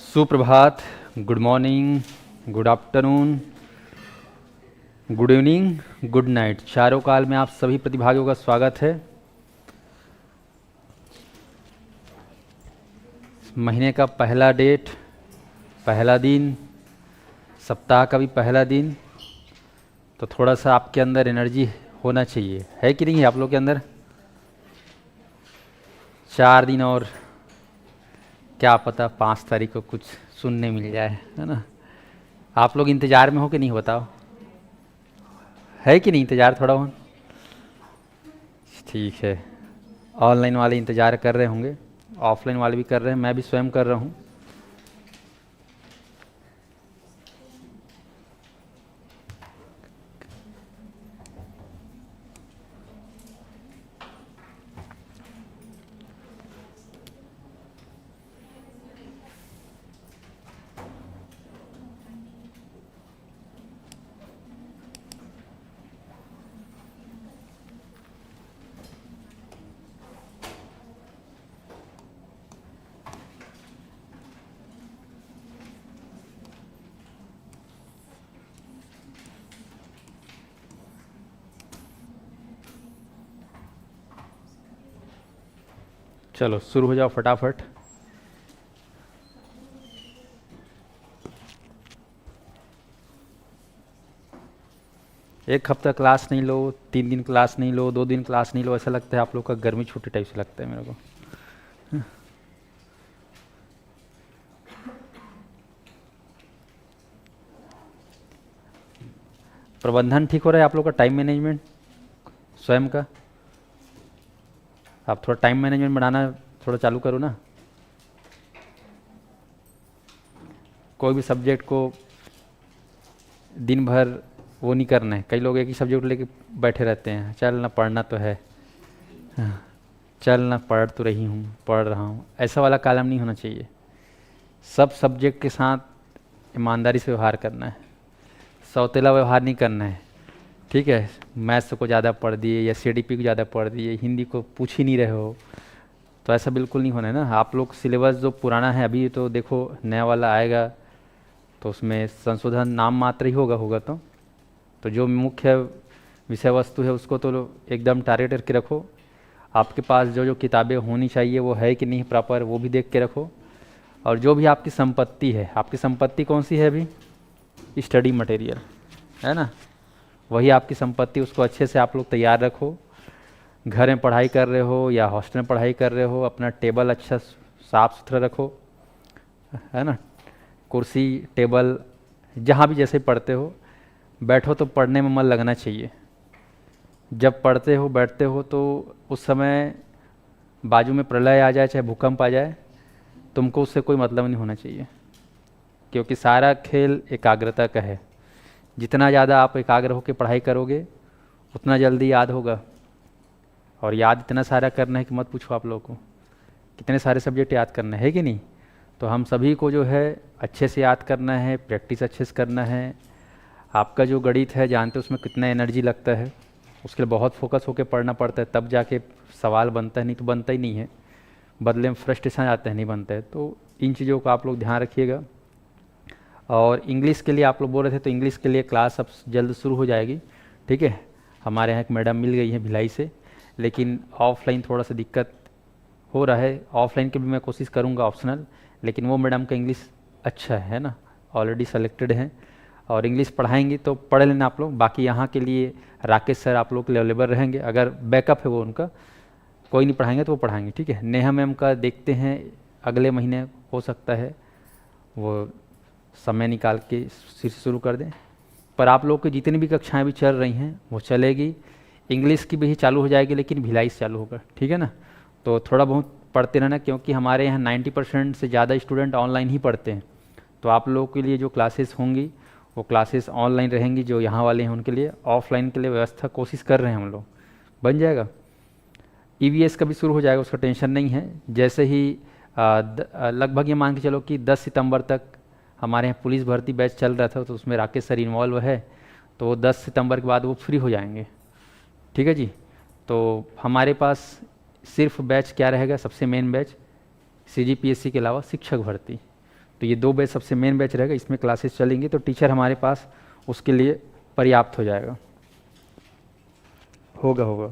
सुप्रभात, good morning, good afternoon, good evening, good night. चारों काल में आप सभी प्रतिभागियों का स्वागत है। महीने का पहला डेट, पहला दिन, सप्ताह का भी पहला दिन, तो थोड़ा सा आपके अंदर एनर्जी होना चाहिए, है कि नहीं है आप लोग के अंदर? 4 दिन और क्या पता 5 तारीख को कुछ सुनने मिल जाए, है ना। आप लोग इंतज़ार में हो कि नहीं, बताओ, है कि नहीं इंतज़ार थोड़ा हो? ठीक है। ऑनलाइन वाले इंतज़ार कर रहे होंगे, ऑफलाइन वाले भी कर रहे हैं, मैं भी स्वयं कर रहा हूँ। चलो शुरू हो जाओ फटाफट। एक हफ्ता क्लास नहीं लो, 3 दिन क्लास नहीं लो, 2 दिन क्लास नहीं लो, ऐसा लगता है आप लोग का गर्मी छुट्टी टाइप से लगता है मेरे को। प्रबंधन ठीक हो रहा है आप लोग का, टाइम मैनेजमेंट स्वयं का? आप थोड़ा टाइम मैनेजमेंट बनाना थोड़ा चालू करो ना। कोई भी सब्जेक्ट को दिन भर वो नहीं करना है। कई लोग एक ही सब्जेक्ट लेके बैठे रहते हैं, चल ना पढ़ना तो है, हाँ, चल ना पढ़ तो रही हूँ, पढ़ रहा हूँ, ऐसा वाला कालम नहीं होना चाहिए। सब सब्जेक्ट के साथ ईमानदारी से व्यवहार करना है, सौतेला व्यवहार नहीं करना है, ठीक है। मैथ्स को ज़्यादा पढ़ दिए या सीडीपी को ज़्यादा पढ़ दिए, हिंदी को पूछ ही नहीं रहे हो, तो ऐसा बिल्कुल नहीं होना है ना। आप लोग सिलेबस जो पुराना है, अभी तो देखो नया वाला आएगा तो उसमें संशोधन नाम मात्र ही होगा, तो जो मुख्य विषय वस्तु है उसको तो एकदम टारगेट करके रखो। आपके पास जो जो किताबें होनी चाहिए वो है कि नहीं प्रॉपर, वो भी देख के रखो। और जो भी आपकी संपत्ति है, आपकी संपत्ति कौन सी है अभी? स्टडी मटेरियल, है ना, वही आपकी संपत्ति, उसको अच्छे से आप लोग तैयार रखो। घर में पढ़ाई कर रहे हो या हॉस्टल में पढ़ाई कर रहे हो, अपना टेबल अच्छा साफ़ सुथरा रखो, है ना। कुर्सी टेबल जहाँ भी जैसे पढ़ते हो, बैठो तो पढ़ने में मन लगना चाहिए। जब पढ़ते हो बैठते हो तो उस समय बाजू में प्रलय आ जाए चाहे भूकंप आ जाए, तुमको उससे कोई मतलब नहीं होना चाहिए, क्योंकि सारा खेल एकाग्रता का है। जितना ज़्यादा आप एकाग्र होकर पढ़ाई करोगे उतना जल्दी याद होगा। और याद इतना सारा करना है कि मत पूछो। आप लोगों को कितने सारे सब्जेक्ट याद करना है कि नहीं? तो हम सभी को जो है अच्छे से याद करना है, प्रैक्टिस अच्छे से करना है। आपका जो गणित है जानते हो उसमें कितना एनर्जी लगता है, उसके लिए बहुत फोकस होकर पढ़ना पड़ता है, तब जाके सवाल बनता है, नहीं तो बनता ही नहीं है। बदले में फ्रस्ट्रेशन आता है, नहीं बनता है। तो इन चीज़ों का आप लोग ध्यान रखिएगा। और इंग्लिश के लिए आप लोग बोल रहे थे, तो इंग्लिश के लिए क्लास अब जल्द शुरू हो जाएगी, ठीक है। हमारे यहाँ एक मैडम मिल गई है भिलाई से, लेकिन ऑफलाइन थोड़ा सा दिक्कत हो रहा है। ऑफलाइन की भी मैं कोशिश करूँगा ऑप्शनल, लेकिन वो मैडम का इंग्लिश अच्छा है ना, ऑलरेडी सेलेक्टेड हैं और इंग्लिश पढ़ाएंगी, तो पढ़ लेना आप लोग। बाकी यहाँ के लिए राकेश सर आप लोग के लिए अवेलेबल रहेंगे, अगर बैकअप है वो उनका, कोई नहीं पढ़ाएंगे तो वो पढ़ाएंगे, ठीक है। नेहा मैम का देखते हैं अगले महीने, हो सकता है वो समय निकाल के फिर से शुरू कर दें। पर आप लोग की जितनी भी कक्षाएं भी चल रही हैं वो चलेगी। इंग्लिश की भी चालू हो जाएगी, लेकिन भिलाई से चालू होगा, ठीक है ना। तो थोड़ा बहुत पढ़ते रहना, क्योंकि हमारे यहाँ 90% से ज़्यादा स्टूडेंट ऑनलाइन ही पढ़ते हैं। तो आप लोगों के लिए जो क्लासेस होंगी वो क्लासेस ऑनलाइन रहेंगी, जो यहाँ वाले हैं उनके लिए। ऑफलाइन के लिए व्यवस्था कोशिश कर रहे हैं हम लोग, बन जाएगा। ईवीएस का भी शुरू हो जाएगा, उसका टेंशन नहीं है। जैसे ही लगभग ये मान के चलो कि 10 सितंबर तक हमारे यहाँ पुलिस भर्ती बैच चल रहा था, तो उसमें राकेश सर इन्वॉल्व है, तो वो 10 सितंबर के बाद वो फ्री हो जाएंगे, ठीक है जी। तो हमारे पास सिर्फ बैच क्या रहेगा, सबसे मेन बैच सीजीपीएससी के अलावा शिक्षक भर्ती। तो ये 2 बैच सबसे मेन बैच रहेगा, इसमें क्लासेस चलेंगी, तो टीचर हमारे पास उसके लिए पर्याप्त हो जाएगा। होगा।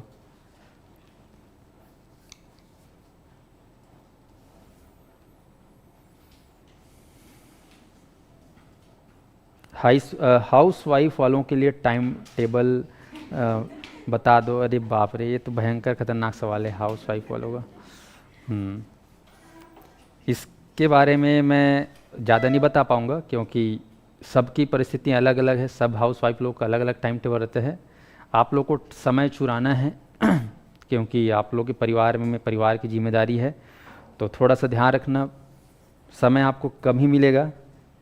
हाउस वाइफ वालों के लिए टाइम टेबल बता दो। अरे बाप रे, ये तो भयंकर खतरनाक सवाल है हाउस वाइफ वालों का। इसके बारे में मैं ज़्यादा नहीं बता पाऊँगा, क्योंकि सबकी परिस्थितियाँ अलग अलग है, सब हाउस वाइफ लोग का अलग अलग टाइम टेबल रहता है। आप लोग को समय चुराना है क्योंकि आप लोग के परिवार में परिवार की जिम्मेदारी है, तो थोड़ा सा ध्यान रखना। समय आपको कम ही मिलेगा,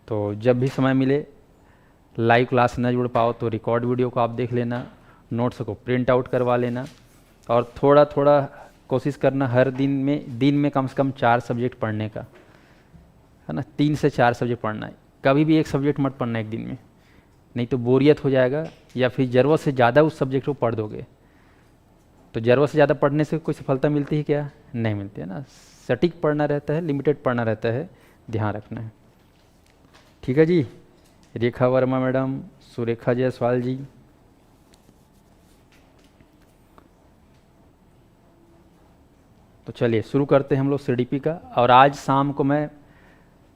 तो जब भी समय मिले, लाइव क्लास न जुड़ पाओ तो रिकॉर्ड वीडियो को आप देख लेना, नोट्स को प्रिंट आउट करवा लेना, और थोड़ा थोड़ा कोशिश करना हर दिन में कम से कम 4 सब्जेक्ट पढ़ने का, है ना। 3 से 4 सब्जेक्ट पढ़ना है, कभी भी एक सब्जेक्ट मत पढ़ना एक दिन में, नहीं तो बोरियत हो जाएगा, या फिर ज़रूरत से ज़्यादा उस सब्जेक्ट को पढ़ दोगे। तो ज़रूरत से ज़्यादा पढ़ने से कोई सफलता मिलती है क्या? नहीं मिलती है ना। सटीक पढ़ना रहता है, लिमिटेड पढ़ना रहता है, ध्यान रखना है। ठीक है जी। रेखा वर्मा मैडम, सुरेखा जायसवाल जी, तो चलिए शुरू करते हैं हम लोग सीडीपी का। और आज शाम को मैं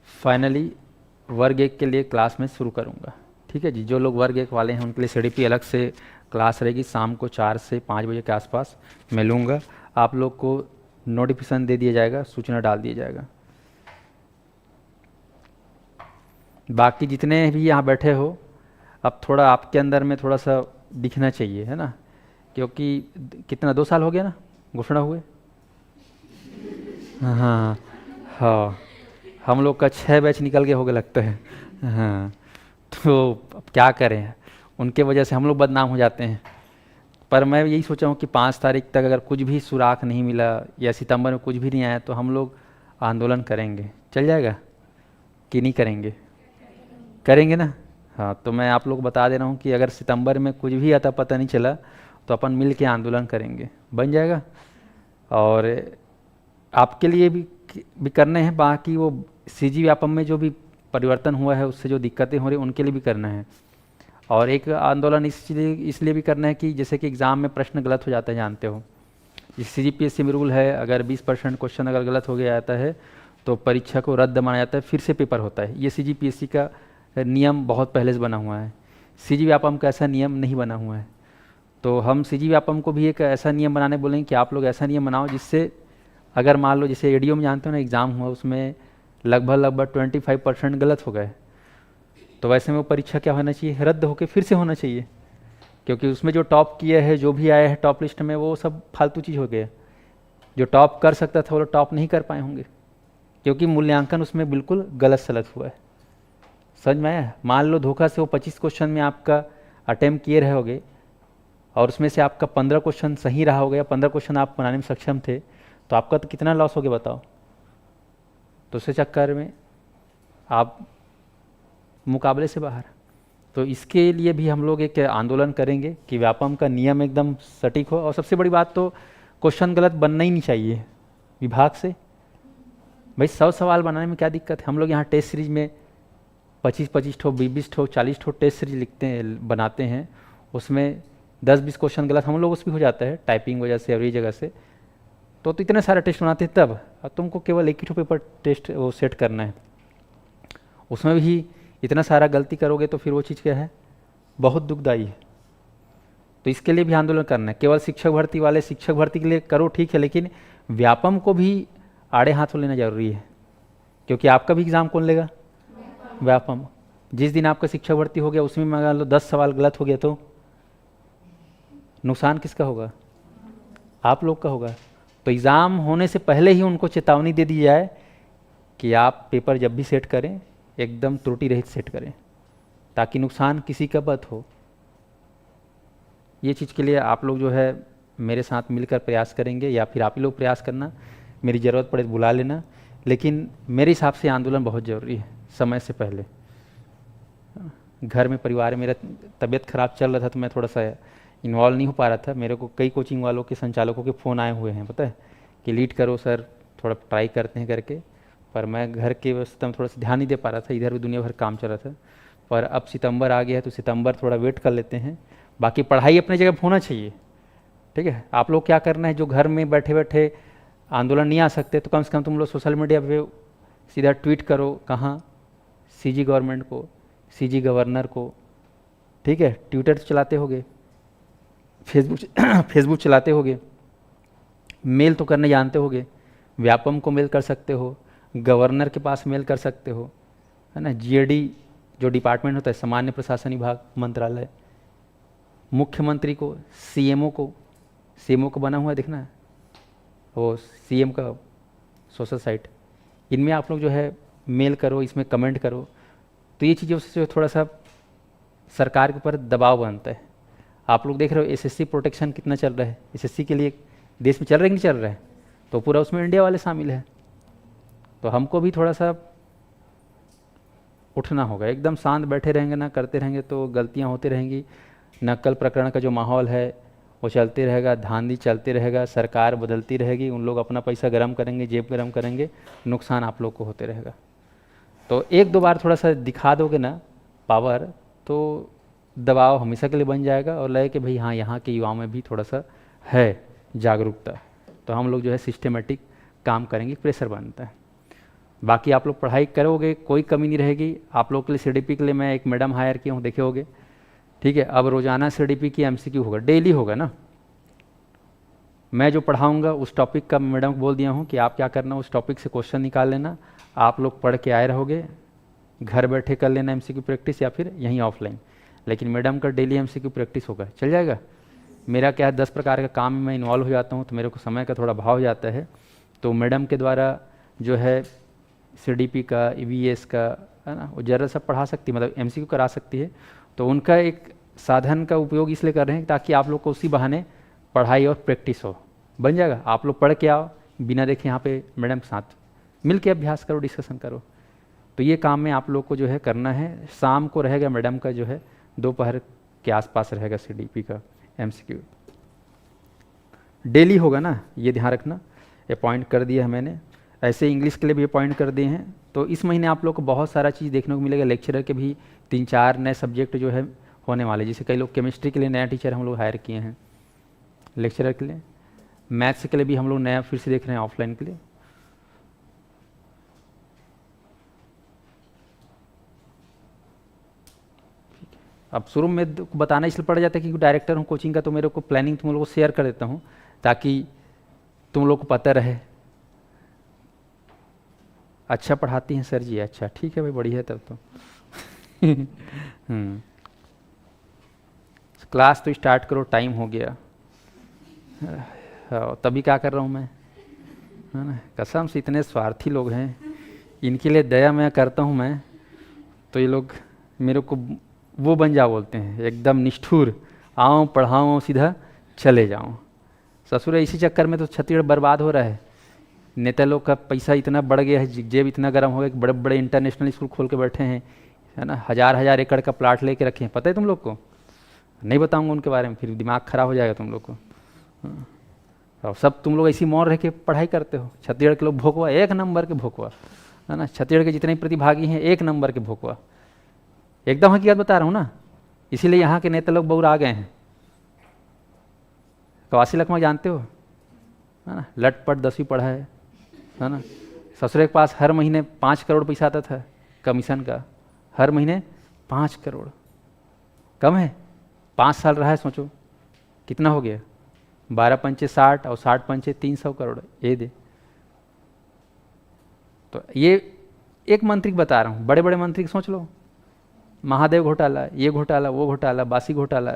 फाइनली वर्ग 1 के लिए क्लास में शुरू करूंगा। ठीक है जी। जो लोग वर्ग 1 वाले हैं उनके लिए सीडीपी अलग से क्लास रहेगी, शाम को 4 से 5 बजे के आसपास मैं लूँगा। आप लोग को नोटिफिकेशन दे दिया जाएगा, सूचना डाल दिया जाएगा। बाकी जितने भी यहाँ बैठे हो, अब थोड़ा आपके अंदर में थोड़ा सा दिखना चाहिए, है ना, क्योंकि कितना 2 साल हो गया ना घोषणा हुए। हाँ हाँ, हम लोग का 6 बैच निकल के हो गए लगता है। हाँ, तो अब क्या करें, उनके वजह से हम लोग बदनाम हो जाते हैं। पर मैं यही सोचा हूँ कि 5 तारीख तक अगर कुछ भी सुराख नहीं मिला या सितंबर में कुछ भी नहीं आया तो हम लोग आंदोलन करेंगे। चल जाएगा कि नहीं करेंगे? करेंगे ना। हाँ, तो मैं आप लोग बता दे रहा हूँ कि अगर सितंबर में कुछ भी आता पता नहीं चला तो अपन मिल के आंदोलन करेंगे, बन जाएगा। और आपके लिए भी करने हैं, बाकी वो सीजी व्यापम में जो भी परिवर्तन हुआ है उससे जो दिक्कतें हो रही उनके लिए भी करना है। और एक आंदोलन इसलिए भी करना है कि जैसे कि एग्ज़ाम में प्रश्न गलत हो जाता है, जानते हो इस सीजीपीएससी में रूल है, अगर 20% क्वेश्चन अगर गलत हो गया जाता है तो परीक्षा को रद्द माना जाता है, फिर से पेपर होता है। ये सीजीपीएससी का नियम बहुत पहले से बना हुआ है, सीजी व्यापम का ऐसा नियम नहीं बना हुआ है। तो हम सीजी व्यापम को भी एक ऐसा नियम बनाने बोलेंगे कि आप लोग ऐसा नियम बनाओ जिससे अगर मान लो जैसे एडीओ में जानते हो ना एग्ज़ाम हुआ, उसमें लगभग 25% गलत हो गए, तो वैसे में वो परीक्षा क्या होना चाहिए, रद्द होकर फिर से होना चाहिए, क्योंकि उसमें जो टॉप किए हैं, जो भी आए हैं टॉप लिस्ट में, वो सब फालतू चीज़ हो गया। जो टॉप कर सकता था वो टॉप नहीं कर पाए होंगे, क्योंकि मूल्यांकन उसमें बिल्कुल गलत सलत हुआ है। समझ में आया? मान लो धोखा से वो 25 क्वेश्चन में आपका अटेम्प्ट किए रहे होगे और उसमें से आपका 15 क्वेश्चन सही रहा होगा या 15 क्वेश्चन आप बनाने में सक्षम थे, तो आपका तो कितना लॉस हो गया बताओ। तो उस चक्कर में आप मुकाबले से बाहर। तो इसके लिए भी हम लोग एक आंदोलन करेंगे कि व्यापम का नियम एकदम सटीक हो। और सबसे बड़ी बात तो क्वेश्चन गलत बनना ही नहीं चाहिए विभाग से। भाई 100 सवाल बनाने में क्या दिक्कत है? हम लोग यहाँ टेस्ट सीरीज में 25-25 ठो 20-20 ठो 40 ठो टेस्ट सीरीज लिखते हैं, बनाते हैं, उसमें 10-20 क्वेश्चन गलत हम लोग उसमें हो जाता है, टाइपिंग वजह से और ये जगह से। तो इतने सारे टेस्ट बनाते हैं तब, और तुमको केवल एक ही ठो पेपर टेस्ट वो सेट करना है, उसमें भी इतना सारा गलती करोगे तो फिर वो चीज़ क्या है, बहुत दुखदाई है। तो इसके लिए भी आंदोलन करना है। केवल शिक्षक भर्ती वाले शिक्षक भर्ती के लिए करो ठीक है, लेकिन व्यापम को भी आड़े हाथों लेना जरूरी है, क्योंकि आपका भी एग्ज़ाम कौन लेगा? व्यापम। जिस दिन आपका शिक्षक भर्ती हो गया उसमें मान लो 10 सवाल गलत हो गया तो नुकसान किसका होगा? आप लोग का होगा। तो एग्ज़ाम होने से पहले ही उनको चेतावनी दे दी जाए कि आप पेपर जब भी सेट करें एकदम त्रुटि रहित सेट करें, ताकि नुकसान किसी का मत हो। ये चीज़ के लिए आप लोग जो है मेरे साथ मिलकर प्रयास करेंगे, या फिर आप ही लोग प्रयास करना, मेरी ज़रूरत पड़े तो बुला लेना। लेकिन मेरे हिसाब से आंदोलन बहुत ज़रूरी है, समय से पहले। घर में परिवार में मेरा तबीयत ख़राब चल रहा था तो मैं थोड़ा सा इन्वॉल्व नहीं हो पा रहा था। मेरे को कई कोचिंग वालों के संचालकों के फ़ोन आए हुए हैं, पता है, कि लीड करो सर, थोड़ा ट्राई करते हैं करके। पर मैं घर के व्यवस्था में थोड़ा सा ध्यान नहीं दे पा रहा था, इधर भी दुनिया भर काम चल रहा था। पर अब सितंबर आ गया है तो सितंबर थोड़ा वेट कर लेते हैं। बाकी पढ़ाई अपनी जगह होना चाहिए, ठीक है। आप लोग क्या करना है, जो घर में बैठे बैठे आंदोलन नहीं आ सकते तो कम से कम तुम लोग सोशल मीडिया पे सीधा ट्वीट करो, कहाँ, सीजी गवर्नमेंट को, सीजी गवर्नर को, ठीक है। ट्विटर तो चलाते होगे, फेसबुक चलाते होगे, मेल तो करने जानते होगे, व्यापम को मेल कर सकते हो, गवर्नर के पास मेल कर सकते हो, है ना। जीएडी जो डिपार्टमेंट होता है, सामान्य प्रशासन विभाग मंत्रालय, मुख्यमंत्री को, सीएमओ को बना हुआ है, दिखना है वो सीएम का सोशल साइट, इनमें आप लोग जो है मेल करो, इसमें कमेंट करो। तो ये चीज़ों से थोड़ा सा सरकार के ऊपर दबाव बनता है। आप लोग देख रहे हो एसएससी प्रोटेक्शन कितना चल रहा है, एसएससी के लिए देश में चल रहा है कि नहीं चल रहा है, तो पूरा उसमें इंडिया वाले शामिल है। तो हमको भी थोड़ा सा उठना होगा, एकदम शांत बैठे रहेंगे ना, करते रहेंगे तो गलतियां होती रहेंगी। नक्सल प्रकरण का जो माहौल है वो चलते रहेगा, धांधली चलते रहेगा, सरकार बदलती रहेगी, उन लोग अपना पैसा गर्म करेंगे, जेब गर्म करेंगे, नुकसान आप लोग को होते रहेगा। तो एक दो बार थोड़ा सा दिखा दोगे ना पावर, तो दबाव हमेशा के लिए बन जाएगा और लगे कि भाई हाँ, यहाँ के युवाओं में भी थोड़ा सा है जागरूकता, तो हम लोग जो है सिस्टमेटिक काम करेंगे, प्रेशर बनता है। बाकी आप लोग पढ़ाई करोगे, कोई कमी नहीं रहेगी। आप लोग के लिए सीडीपी के लिए मैं एक मैडम हायर किया हूँ, देखे होगे, ठीक है। अब रोज़ाना सीडीपी की एमसीक्यू होगा, डेली होगा ना। मैं जो पढ़ाऊँगा उस टॉपिक का मैडम को बोल दिया हूँ कि आप क्या करना, उस टॉपिक से क्वेश्चन निकाल लेना, आप लोग पढ़ के आए रहोगे, घर बैठे कर लेना एमसीक्यू प्रैक्टिस या फिर यहीं ऑफलाइन, लेकिन मैडम का डेली एमसीक्यू प्रैक्टिस होगा, चल जाएगा। मेरा क्या है, 10 प्रकार का काम में मैं इन्वॉल्व हो जाता हूँ, तो मेरे को समय का थोड़ा भाव हो जाता है। तो मैडम के द्वारा जो है सीडीपी का, ईवीएस का, है ना, वो ज़रा सा पढ़ा सकती है, मतलब एमसीक्यू करा सकती है। तो उनका एक साधन का उपयोग इसलिए कर रहे हैं ताकि आप लोग को उसी बहाने पढ़ाई और प्रैक्टिस हो, बन जाएगा। आप लोग पढ़ के आओ, बिना देखे यहाँ पे मैडम के साथ मिल के अभ्यास करो, डिस्कशन करो। तो ये काम में आप लोग को जो है करना है। शाम को रहेगा मैडम का जो है, दोपहर के आसपास रहेगा सीडीपी का एमसीक्यू, डेली होगा ना, ये ध्यान रखना। अपॉइंट कर दिया है मैंने, ऐसे इंग्लिश के लिए भी अपॉइंट कर दिए हैं। तो इस महीने आप लोग को बहुत सारा चीज़ देखने को मिलेगा। लेक्चरर के भी 3-4 नए सब्जेक्ट जो है होने वाले, जैसे कई लोग केमिस्ट्री के लिए नया टीचर हम लोग हायर किए हैं लेक्चरर के लिए, मैथ्स के लिए भी हम लोग नया फिर से देख रहे हैं ऑफलाइन के लिए। अब शुरू में बताना इसलिए पड़ जाता है क्योंकि डायरेक्टर हूँ कोचिंग का, तो मेरे को प्लानिंग तुम लोगों को शेयर कर देता हूँ ताकि तुम लोग को पता रहे। अच्छा पढ़ाती हैं सर जी, अच्छा ठीक है भाई, बढ़िया है तब तो। क्लास तो स्टार्ट करो, टाइम हो गया। तभी क्या कर रहा हूँ मैं, है ना, कसम से इतने स्वार्थी लोग हैं, इनके लिए दया मैं करता हूँ मैं, तो ये लोग मेरे को वो बन जा बोलते हैं, एकदम निष्ठुर, आऊँ पढ़ाऊँ सीधा चले जाऊँ। ससुर इसी चक्कर में तो छत्तीसगढ़ बर्बाद हो रहा है। नेता लोग का पैसा इतना बढ़ गया है, जेब इतना गर्म हो गया कि बड़े बड़े इंटरनेशनल स्कूल खोल के बैठे हैं, है ना, 1000-1000 एकड़ का प्लाट लेके रखे हैं। पता है तुम लोग को? नहीं बताऊंगा उनके बारे में, फिर दिमाग खराब हो जाएगा तुम लोग को। और सब तुम लोग ऐसी मौन रह के पढ़ाई करते हो। छत्तीसगढ़ के लोग भोकवा, 1 नंबर के भोकवा, है ना। छत्तीसगढ़ के जितने प्रतिभागी हैं 1 नंबर के भोकवा, एकदम हकीकत बता रहा हूँ ना। इसीलिए यहाँ के नेता लोग बहुत आ गए हैं। कवासी लखमा जानते हो, है ना, लटपट 10वीं पढ़ा है ना। ससुर के पास हर महीने 5 करोड़ पैसा आता था कमीशन का, हर महीने 5 करोड़। कम है? 5 साल रहा है, सोचो कितना हो गया। 12 पंचे 60 और 60 पंचे 300 करोड़, ये दे। तो ये एक मंत्री बता रहा हूँ, बड़े बड़े मंत्री सोच लो, महादेव घोटाला, ये घोटाला, वो घोटाला, बासी घोटाला,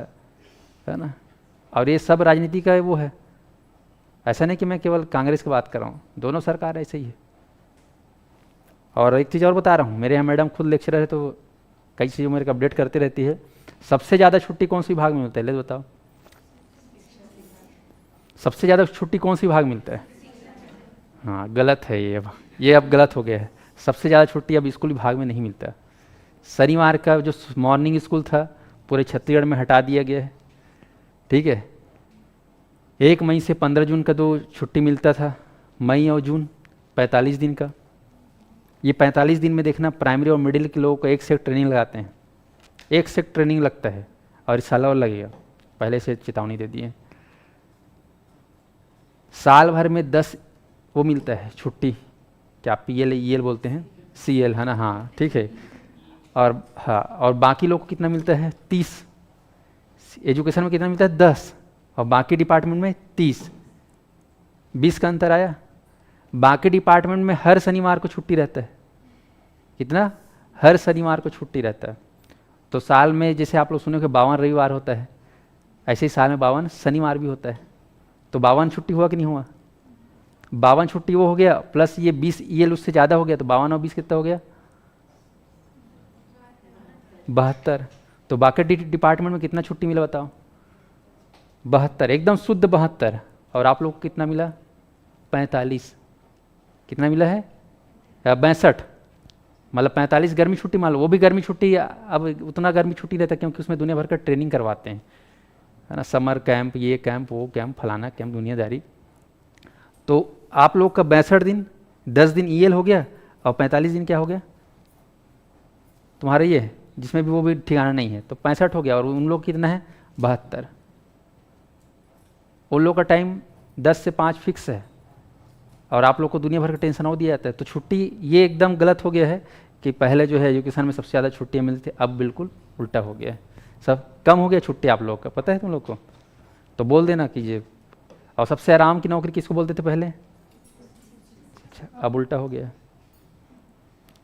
है ना। और ये सब राजनीति का वो है। ऐसा नहीं कि मैं केवल कांग्रेस की बात कर रहा हूँ, दोनों सरकार ऐसे ही है। और एक चीज़ और बता रहा हूँ, मेरे यहाँ मैडम खुद लेक्चरर है, तो कई चीज़ों मेरे को अपडेट करती रहती है। सबसे ज़्यादा छुट्टी कौन सी विभाग में मिलता है, ले बताओ। सबसे ज़्यादा छुट्टी कौन सी विभाग मिलता है? हाँ गलत है ये अब गलत हो गया है। सबसे ज़्यादा छुट्टी अब स्कूल विभाग में नहीं मिलता। शनिवार का जो मॉर्निंग स्कूल था पूरे छत्तीसगढ़ में हटा दिया गया है, ठीक है। 1 मई से 15 जून का 2 छुट्टी मिलता था, मई और जून 45 दिन का, ये 45 दिन में देखना, प्राइमरी और मिडिल के लोगों को एक से एक ट्रेनिंग लगाते हैं, एक से एक ट्रेनिंग लगता है, और इस साल और लगेगा, पहले से चेतावनी दे दिए। साल भर में 10 वो मिलता है छुट्टी, क्या PL EL बोलते हैं, CL है ना, हाँ ठीक है। और हाँ, और बाकी लोग को कितना मिलता है, 30। एजुकेशन में कितना मिलता है, 10, और बाकी डिपार्टमेंट में 30, 20 का अंतर आया। बाकी डिपार्टमेंट में हर शनिवार को छुट्टी रहता है, कितना, हर शनिवार को छुट्टी रहता है। तो साल में जैसे आप लोग सुने कि 52 रविवार होता है, ऐसे ही साल में 52 शनिवार भी होता है। तो 52 छुट्टी हुआ कि नहीं हुआ, 52 छुट्टी वो हो गया, प्लस ये 20 EL उससे ज़्यादा हो गया, तो 52 और 20 कितना हो गया, 72। तो बाकी डिपार्टमेंट में कितना छुट्टी मिला बताओ, 72, एकदम शुद्ध 72। और आप लोग को कितना मिला, 45। कितना मिला है, 62, मतलब 45 गर्मी छुट्टी मान लो। वो भी गर्मी छुट्टी, अब उतना गर्मी छुट्टी रहता है क्योंकि उसमें दुनिया भर का ट्रेनिंग करवाते हैं, है ना, समर कैंप, ये कैंप, वो कैंप, फलाना कैंप, दुनियादारी। तो आप लोग का 62 दिन, 10 दिन EL हो गया, और 45 दिन क्या हो गया तुम्हारा, ये जिसमें भी वो भी ठिकाना नहीं है, तो 65 हो गया। और उन लोग कितना है, 72। उन लोग का टाइम 10 से 5 फिक्स है, और आप लोग को दुनिया भर का टेंशन हो दिया जाता है। तो छुट्टी ये एकदम गलत हो गया है कि पहले जो है एजुकेशन में सबसे ज़्यादा छुट्टियाँ मिलती थी, अब बिल्कुल उल्टा हो गया है, सब कम हो गया छुट्टी आप लोग का, पता है तुम लोग को, तो बोल देना कीजिए। और सबसे आराम की नौकरी किसको बोलते थे पहले, अच्छा अब उल्टा हो गया।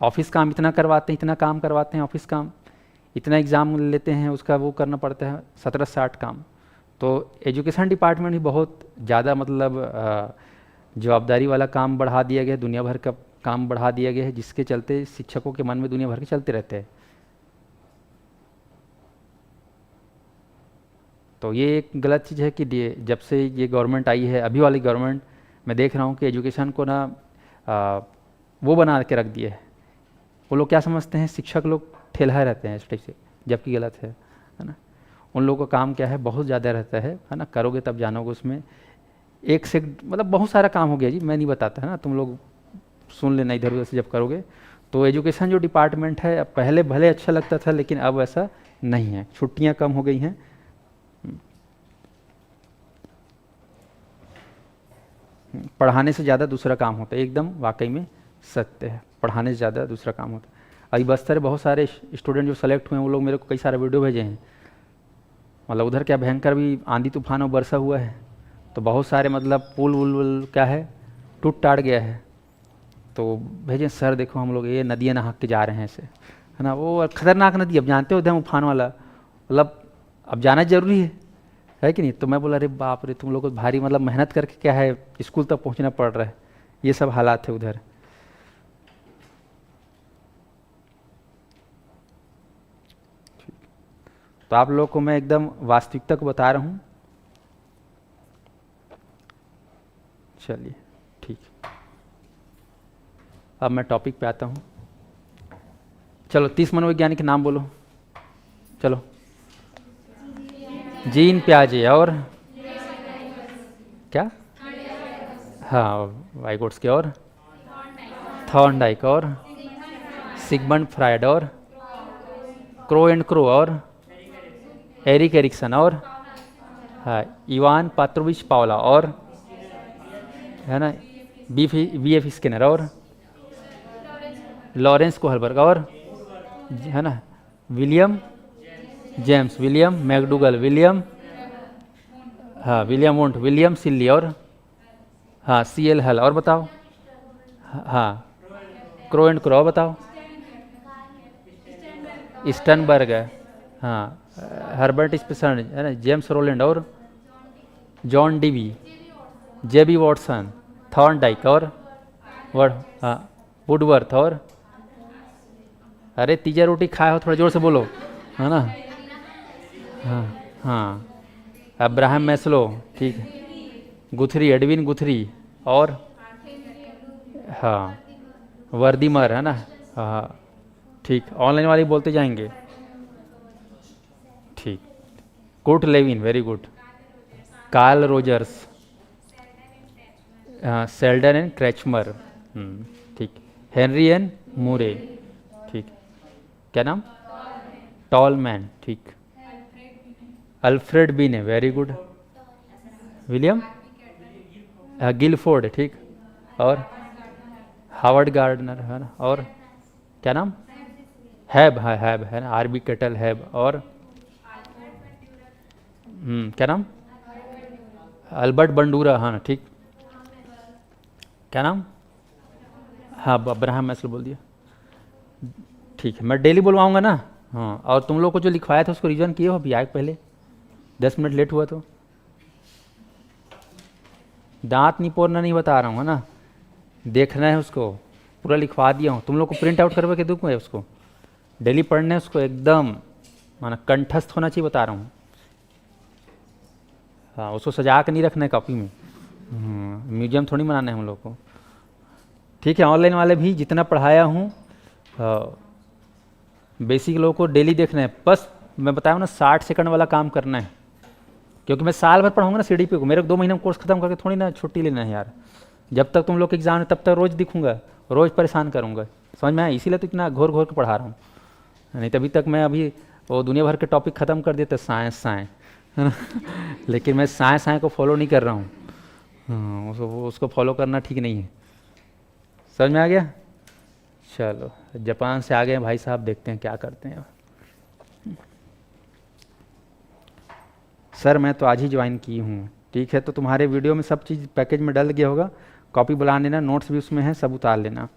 ऑफिस काम इतना करवाते हैं, इतना काम करवाते हैं, ऑफिस काम इतना एग्ज़ाम लेते हैं, उसका वो करना पड़ता है 17 से 8 काम। तो एजुकेशन डिपार्टमेंट ही बहुत ज़्यादा मतलब जवाबदारी वाला काम बढ़ा दिया गया है, दुनिया भर का काम बढ़ा दिया गया है, जिसके चलते शिक्षकों के मन में दुनिया भर के चलते रहते हैं। तो ये एक गलत चीज़ है कि जब से ये गवर्नमेंट आई है, अभी वाली गवर्नमेंट, मैं देख रहा हूँ कि एजुकेशन को ना वो बना के रख दिया है। वो लोग क्या समझते हैं, शिक्षक लोग ठेला रहते हैं इस टाइप से, जबकि गलत है ना। उन लोगों का काम क्या है, बहुत ज़्यादा रहता है ना, करोगे तब जानोगे। उसमें एक से मतलब बहुत सारा काम हो गया जी, मैं नहीं बताता है ना, तुम लोग सुन लेना इधर उधर से जब करोगे। तो एजुकेशन जो डिपार्टमेंट है, पहले भले अच्छा लगता था, लेकिन अब ऐसा नहीं है, छुट्टियाँ कम हो गई हैं। पढ़ाने से ज़्यादा दूसरा काम होता है, एकदम वाकई में सत्य है, पढ़ाने से ज़्यादा दूसरा काम होता है। अभी बस्तर बहुत सारे स्टूडेंट जो सेलेक्ट हुए हैं, वो लोग मेरे को कई सारे वीडियो भेजे हैं, मतलब उधर क्या भयंकर भी आंधी तूफान और वर्षा हुआ है, तो बहुत सारे मतलब पुल वुल क्या है, टूट टाट गया है। तो भेजे सर देखो हम लोग ये नदियाँ नहा के जा रहे हैं ऐसे, है ना, वो खतरनाक नदी, अब जानते हो उधर उफान वाला, मतलब अब जाना जरूरी है कि नहीं। तो मैं बोला अरे बाप रे, तुम लोग को भारी मतलब मेहनत करके क्या है स्कूल तक पहुंचना पड़ रहा है, ये सब हालात है उधर। तो आप लोग को मैं एकदम वास्तविकता को बता रहा हूँ। चलिए ठीक, अब मैं टॉपिक पे आता हूँ। चलो 30 मनोवैज्ञानिक के नाम बोलो, चलो। जीन पियाजे, और क्या, हाँ वाइगोट्स्की, और थॉर्नडाइक, और सिगमंड फ्रायड, और क्रो एंड क्रो, और एरिक एरिक्सन, और हाँ इवान पात्रोविच पावला, और है ना BF स्किनर, और लॉरेंस कोहलबर्ग, और है ना William James, William McDougall, William, हाँ विलियम वोंट, विलियम सिल्ली, और हाँ CL हल, और बताओ, हाँ क्रो एंड क्रो, बताओ स्टनबर्ग है, हाँ हर्बर्ट स्पेसर, है ना जेम्स रोलैंड, और John Dewey, JB Watson, Thorndike, और हाँ वुडवर्थ, और अरे तीजा रोटी खाए हो, थोड़ा जोर से बोलो, है ना, हाँ हाँ अब्राहम मैस्लो, ठीक है, गुथरी, एडविन गुथरी, और हाँ वर्दीमर, है ना, हाँ ठीक, ऑनलाइन वाले बोलते जाएंगे, ठीक, Kurt Lewin, very good, Carl Rogers, Sheldon and Kretschmer, ठीक, हेनरी एन मुरे, ठीक। क्या नाम? टॉल मैन, ठीक। Alfred Binet, very good. William Guilford, ठीक। और हावर्ड गार्डनर है ना, और क्या नाम? हैब, हैब है ना, आरबी केटल, हैब। और क्या नाम? अल्बर्ट बंडूरा, हाँ ना, ठीक। क्या नाम? हाँ, अब्राहम मैस्लो बोल दिया, ठीक है। मैं डेली बुलवाऊंगा ना। हाँ, और तुम लोग को जो लिखवाया था उसको रिवीजन किए हो अभी आए पहले? 10 मिनट लेट हुआ तो दांत नहीं पोड़ना नहीं बता रहा हूँ, है ना, देखना है उसको। पूरा लिखवा दिया हूँ, तुम लोग को प्रिंट आउट करवा के दूंगा उसको। डेली पढ़ना है उसको एकदम, माना कंठस्थ होना चाहिए, बता रहा हूँ। हाँ, उसको सजा के नहीं रखना है कॉपी में। म्यूजियम थोड़ी बनाना है हम लोग को, ठीक है। ऑनलाइन वाले भी जितना पढ़ाया हूँ, बेसिक लोगों को डेली देखना है। बस मैं बताया ना, 60 सेकंड वाला काम करना है, क्योंकि मैं साल भर पढ़ाऊंगा ना सीडीपी को। मेरे को 2 महीने में कोर्स खत्म करके थोड़ी ना छुट्टी लेना है यार। जब तक तुम लोग के एग्जाम है तब तक रोज दिखूंगा, रोज परेशान करूंगा, समझ में आया? इसीलिए तो इतना घोर घोर के पढ़ा रहा हूँ। नहीं तो अभी तक मैं अभी वो दुनिया भर के टॉपिक खत्म कर देते, साइंस साइंस, है ना। लेकिन मैं साइंस साइंस को फॉलो नहीं कर रहा हूँ। उसको फॉलो करना ठीक नहीं है, समझ में आ गया? चलो, जापान से आ गए भाई साहब, देखते हैं क्या करते हैं। सर मैं तो आज ही ज्वाइन की हूँ, ठीक है। तो तुम्हारे वीडियो में सब चीज़ पैकेज में डल गया होगा, कॉपी बुला लेना, नोट्स भी उसमें है, सब उतार लेना।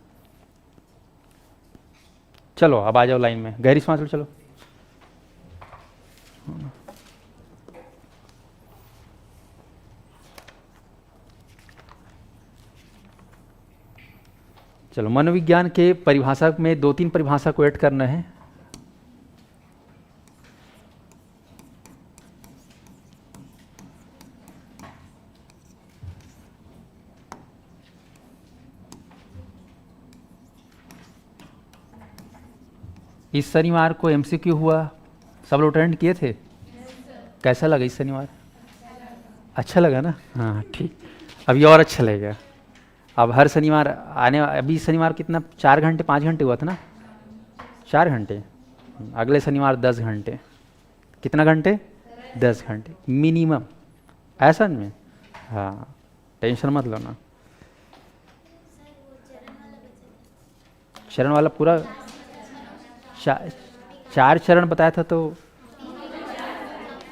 चलो अब आ जाओ लाइन में, गहरी सांस लो, चलो। चलो, मनोविज्ञान के परिभाषा में 2-3 परिभाषा को ऐड करना है। इस शनिवार को एमसीक्यू हुआ, सब लोग अटेंड किए थे? कैसा लगा इस शनिवार? अच्छा लगा ना? हाँ ठीक, अभी और अच्छा लगेगा। अब हर शनिवार आने, अभी शनिवार कितना, 4 घंटे 5 घंटे हुआ था ना? 4 घंटे। अगले शनिवार 10 घंटे। कितना घंटे? 10 घंटे मिनिमम, ऐसा में। हाँ, टेंशन मत लो ना। चरण वाला पूरा 4 चरण बताया था तो,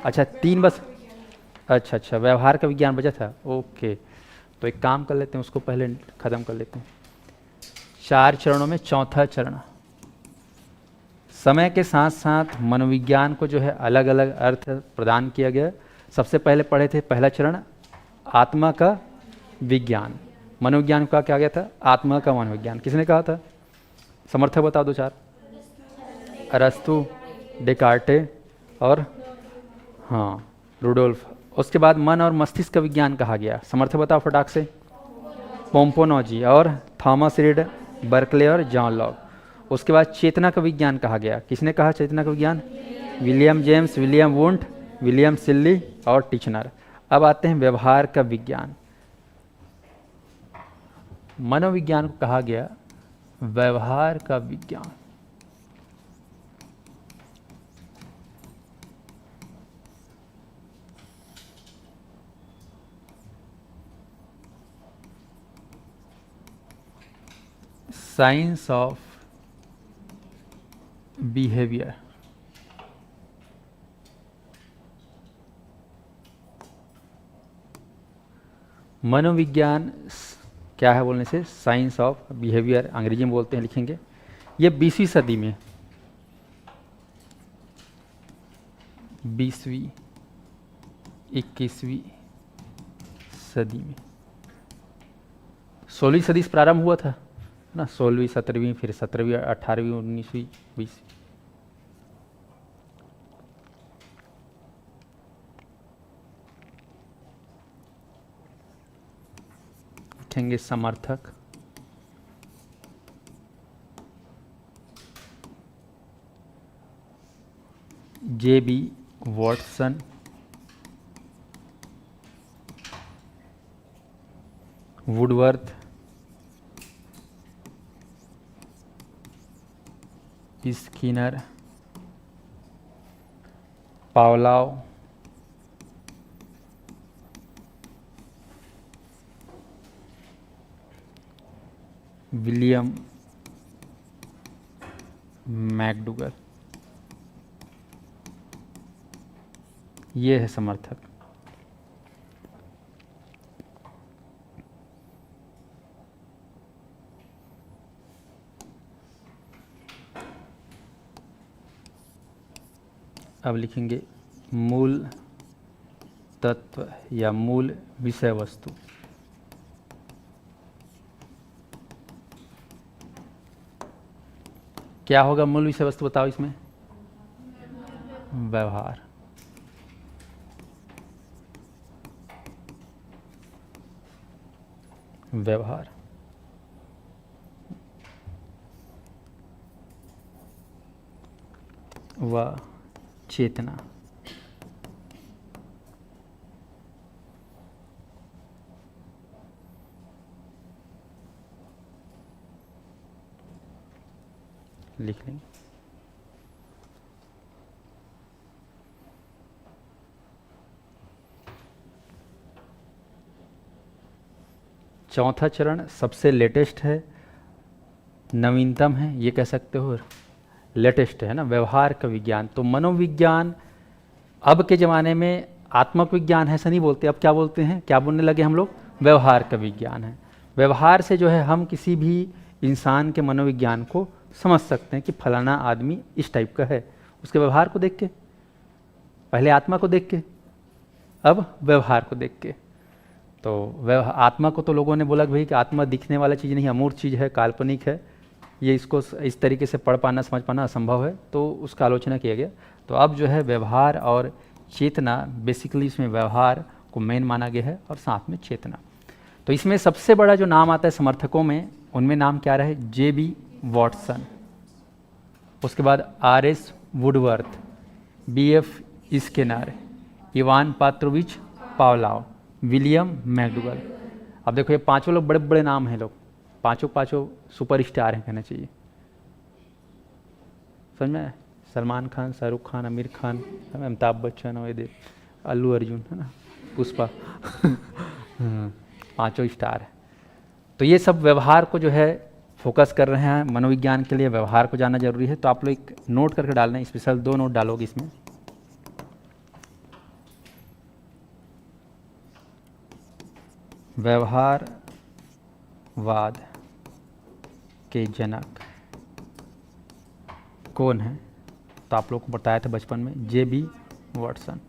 अच्छा 3 बस। अच्छा अच्छा, व्यवहार का विज्ञान बचा था, ओके। तो एक काम कर लेते हैं, उसको पहले ख़त्म कर लेते हैं। 4 चरणों में चौथा चरण, समय के साथ साथ मनोविज्ञान को जो है अलग अलग अर्थ प्रदान किया गया। सबसे पहले पढ़े थे पहला चरण, आत्मा का विज्ञान। मनोविज्ञान का क्या गया था? आत्मा का मनोविज्ञान। किसने कहा था? समर्थक बताओ 2-4। अरस्तु, डेकार्टे और हाँ रूडोल्फ। उसके बाद मन और मस्तिष्क का विज्ञान कहा गया, समर्थक बताओ फटाक से। पोम्पोनोजी और थॉमस रीड, बर्कले और जॉन लॉक। उसके बाद चेतना का विज्ञान कहा गया, किसने कहा चेतना का विज्ञान? William James, William Wundt, William सिल्ली और टिचनर। अब आते हैं व्यवहार का विज्ञान। मनोविज्ञान को कहा गया व्यवहार का विज्ञान। Science of behaviour. मनोविज्ञान क्या है बोलने से? साइंस ऑफ बिहेवियर, अंग्रेजी में बोलते हैं, लिखेंगे। ये 20वीं सदी में, 20वीं 21वीं सदी में, 16वीं सदी से प्रारंभ हुआ था ना, 16वीं 17वीं, फिर 17वीं 18वीं 19वीं 20वीं। लिखेंगे समर्थक। JB. Watson, Woodworth, Skinner, Pavlov, William McDougall, ये है समर्थक। अब लिखेंगे मूल तत्व या मूल विषय वस्तु। क्या होगा मूल विषय वस्तु, बताओ इसमें? व्यवहार। व्यवहार व चेतना। लिख लेंगे। चौथा चरण सबसे लेटेस्ट है, नवीनतम है, ये कह सकते हो, लेटेस्ट है ना, व्यवहार का विज्ञान। तो मनोविज्ञान अब के ज़माने में आत्मक विज्ञान है, ऐसा नहीं बोलते, अब क्या बोलते हैं, क्या बोलने लगे हम लोग? व्यवहार का विज्ञान है। व्यवहार से जो है हम किसी भी इंसान के मनोविज्ञान को समझ सकते हैं कि फलाना आदमी इस टाइप का है, उसके व्यवहार को देख के। पहले आत्मा को देख के, अब व्यवहार को देख के। तो आत्मा को तो लोगों ने बोला कि भाई कि आत्मा दिखने वाला चीज़ नहीं, अमूर्त चीज़ है, काल्पनिक है, ये इसको इस तरीके से पढ़ पाना समझ पाना असंभव है, तो उसका आलोचना किया गया। तो अब जो है व्यवहार और चेतना, बेसिकली इसमें व्यवहार को मेन माना गया है और साथ में चेतना। तो इसमें सबसे बड़ा जो नाम आता है समर्थकों में, उनमें नाम क्या रहे? जे.बी. वॉटसन, उसके बाद R S. Woodworth, B F. Skinner, Ivan Petrovich Pavlov, William McDougall. अब देखो ये पांचों लोग बड़े बड़े नाम हैं, लोग पांचों सुपरस्टार हैं कहना चाहिए, समझ में आया? सलमान खान, शाहरुख खान, आमिर खान, अमिताभ बच्चन, और अल्लू अर्जुन, है ना, पुष्पा पांचों स्टार है। तो ये सब व्यवहार को जो है फोकस कर रहे हैं। मनोविज्ञान के लिए व्यवहार को जानना जरूरी है। तो आप लोग एक नोट करके डालना है, स्पेशल 2 नोट डालोगे इसमें। व्यवहारवाद के जनक कौन है? तो आप लोग को बताया था बचपन में, जे.बी. वॉटसन।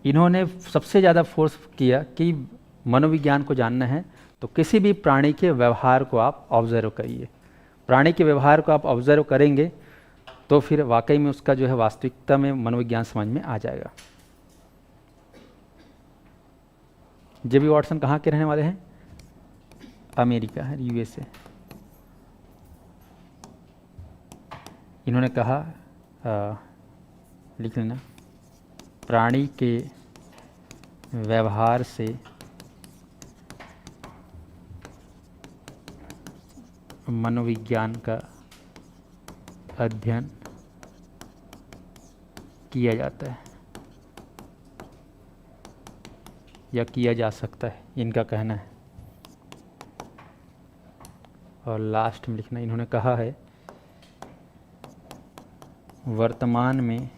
इन्होंने सबसे ज़्यादा फोर्स किया कि मनोविज्ञान को जानना है तो किसी भी प्राणी के व्यवहार को आप ऑब्जर्व करिए। प्राणी के व्यवहार को आप ऑब्जर्व करेंगे तो फिर वाकई में उसका जो है वास्तविकता में मनोविज्ञान समझ में आ जाएगा। जे.बी. वॉटसन कहाँ के रहने वाले हैं? अमेरिका है, यूएसए। इन्होंने कहा, लिख लेना, प्राणी के व्यवहार से मनोविज्ञान का अध्ययन किया जाता है या किया जा सकता है, इनका कहना है। और लास्ट में लिखना, इन्होंने कहा है वर्तमान में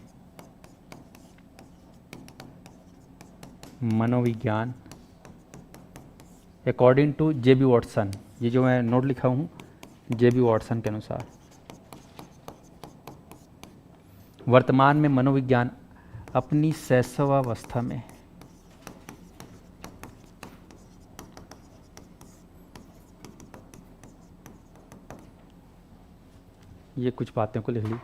मनोविज्ञान अकॉर्डिंग टू जे.बी. वॉटसन, ये जो मैं नोट लिखा हूँ जे.बी. वॉटसन के अनुसार, वर्तमान में मनोविज्ञान अपनी शैशवावस्था में ये कुछ बातें को लिख ली।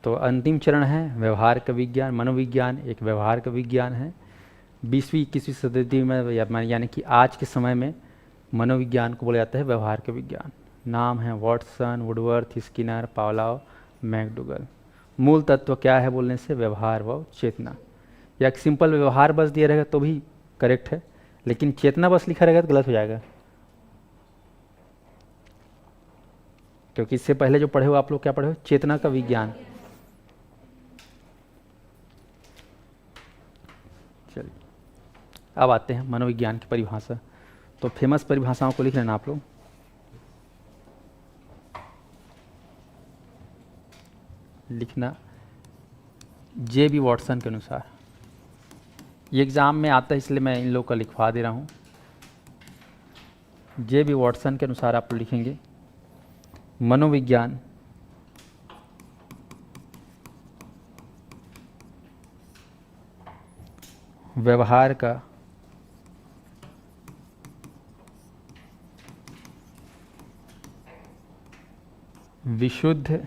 तो अंतिम चरण है व्यवहार का विज्ञान। मनोविज्ञान एक व्यवहार का विज्ञान है। 20वीं-21वीं शताब्दी में यानी कि आज के समय में मनोविज्ञान को बोला जाता है व्यवहार का विज्ञान। नाम है Watson, Woodworth, Skinner, Pavlov, McDougall. मूल तत्व क्या है बोलने से व्यवहार व चेतना, या एक सिंपल व्यवहार बस दिया रहेगा तो भी करेक्ट है, लेकिन चेतना बस लिखा रहेगा तो गलत हो जाएगा, क्योंकि इससे पहले जो पढ़े हो आप लोग क्या पढ़े हो, चेतना का विज्ञान। चलिए अब आते हैं मनोविज्ञान की परिभाषा। तो फेमस परिभाषाओं को लिख लेना आप लोग। लिखना जे बी वॉटसन के अनुसार, ये एग्ज़ाम में आता है इसलिए मैं इन लोग का लिखवा दे रहा हूँ। जे बी वॉटसन के अनुसार आप लिखेंगे मनोविज्ञान व्यवहार का विशुद्ध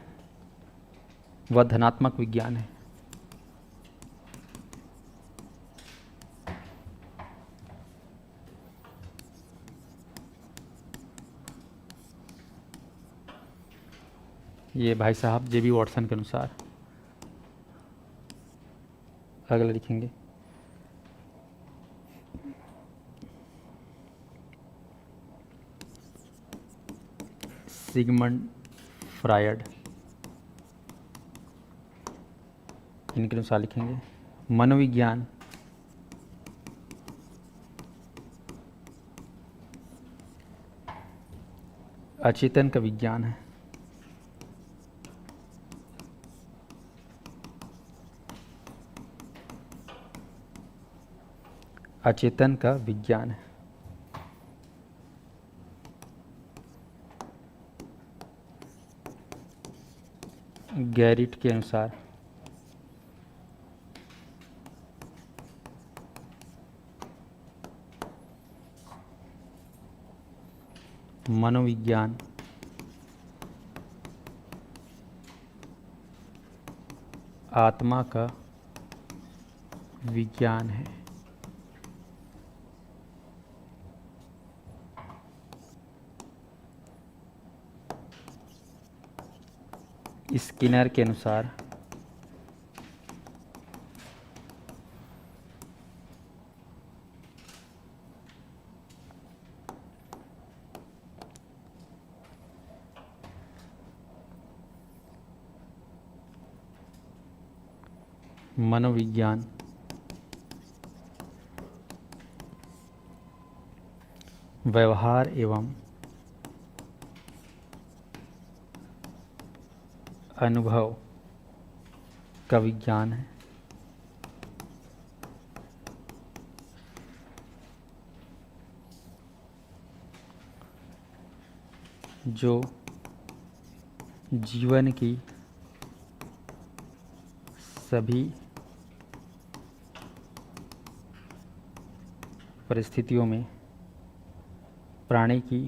व धनात्मक विज्ञान है। ये भाई साहब जे बी वॉटसन के अनुसार। अगला लिखेंगे सिगमंड फ्रायड, इनके अनुसार लिखेंगे मनोविज्ञान अचेतन का विज्ञान है। अचेतन का विज्ञान है। गैरिट के अनुसार मनोविज्ञान आत्मा का विज्ञान है। स्किनर के अनुसार मनोविज्ञान व्यवहार एवं अनुभव का विज्ञान है। जो जीवन की सभी परिस्थितियों में प्राणी की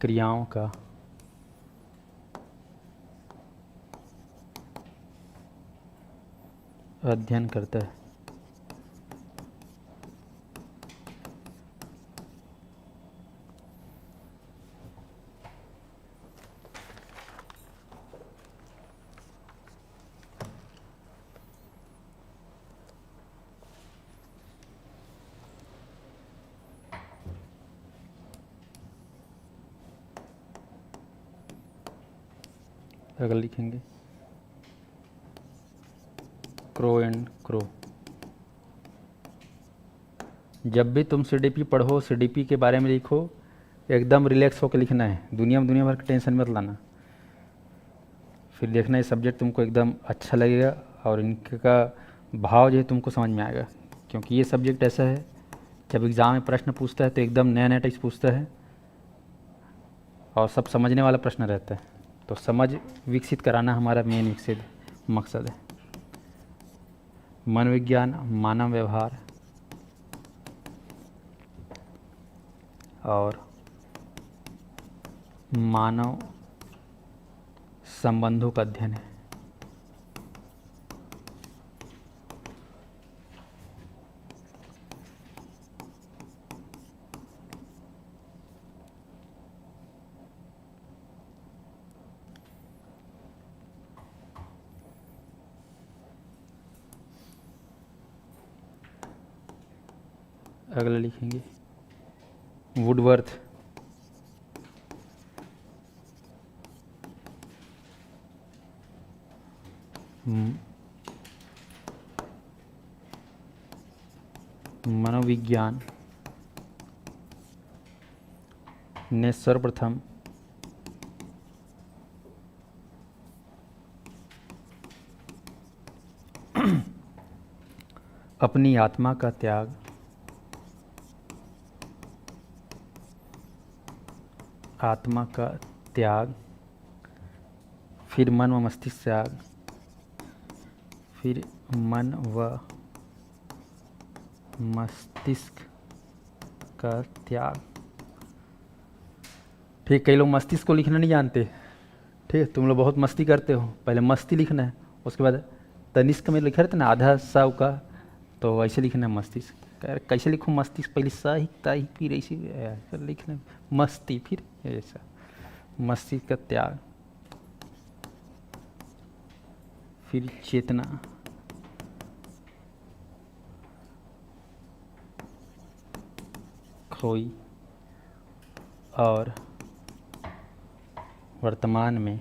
क्रियाओं का अध्ययन करता है। अगर लिखेंगे क्रो एंड क्रो। जब भी तुम सीडीपी पढ़ो, सीडीपी के बारे में लिखो, एकदम रिलैक्स होकर लिखना है, दुनिया भर का टेंशन मत लाना। फिर देखना ये सब्जेक्ट तुमको एकदम अच्छा लगेगा और इनका भाव जो है तुमको समझ में आएगा, क्योंकि ये सब्जेक्ट ऐसा है जब एग्ज़ाम में प्रश्न पूछता है तो एकदम नया नया टाइप पूछता है और सब समझने वाला प्रश्न रहता है। तो समझ विकसित कराना हमारा मेन विकसित मकसद है। मनोविज्ञान मानव व्यवहार और मानव संबंधों का अध्ययन है। अगला लिखेंगे वुडवर्थ। मनोविज्ञान ने सर्वप्रथम अपनी आत्मा का त्याग फिर मन व मस्तिष्क त्याग, फिर मन व मस्तिष्क का त्याग। ठीक, कई लोग मस्तिष्क को लिखना नहीं जानते। ठीक, तुम लोग बहुत मस्ती करते हो, पहले मस्ती लिखना है, उसके बाद तनिष्क में लिखा रहता ना आधा सा का, तो ऐसे लिखना है मस्तिष्क। कैसे लिखूँ मस्तिष्क, पहले सा ही ता ही फिर ऐसे लिखना मस्ती, फिर ऐसा मस्तिष्क का त्याग, फिर चेतना, खोई और वर्तमान में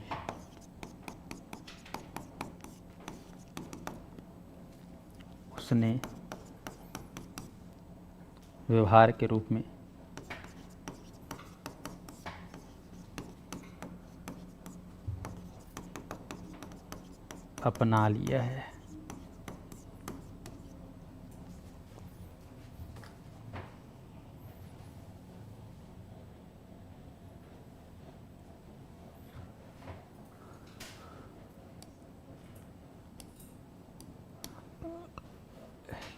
उसने व्यवहार के रूप में अपना लिया है।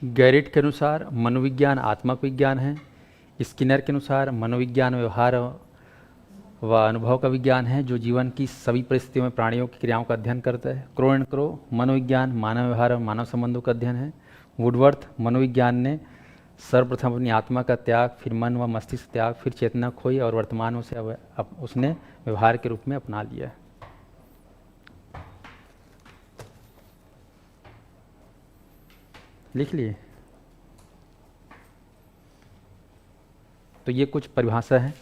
गैरिट के अनुसार मनोविज्ञान आत्मक विज्ञान है। स्किनर के अनुसार मनोविज्ञान व्यवहार व अनुभव का विज्ञान है जो जीवन की सभी परिस्थितियों में प्राणियों की क्रियाओं का अध्ययन करता है। क्रो एंड क्रो मनोविज्ञान मानव व्यवहार और मानव संबंधों का अध्ययन है। वुडवर्थ मनोविज्ञान ने सर्वप्रथम अपनी आत्मा का त्याग, फिर मन व मस्तिष्क त्याग, फिर चेतना खोई और वर्तमान उसे उसने व्यवहार के रूप में अपना लिया। लिख लिए? तो ये कुछ परिभाषा है,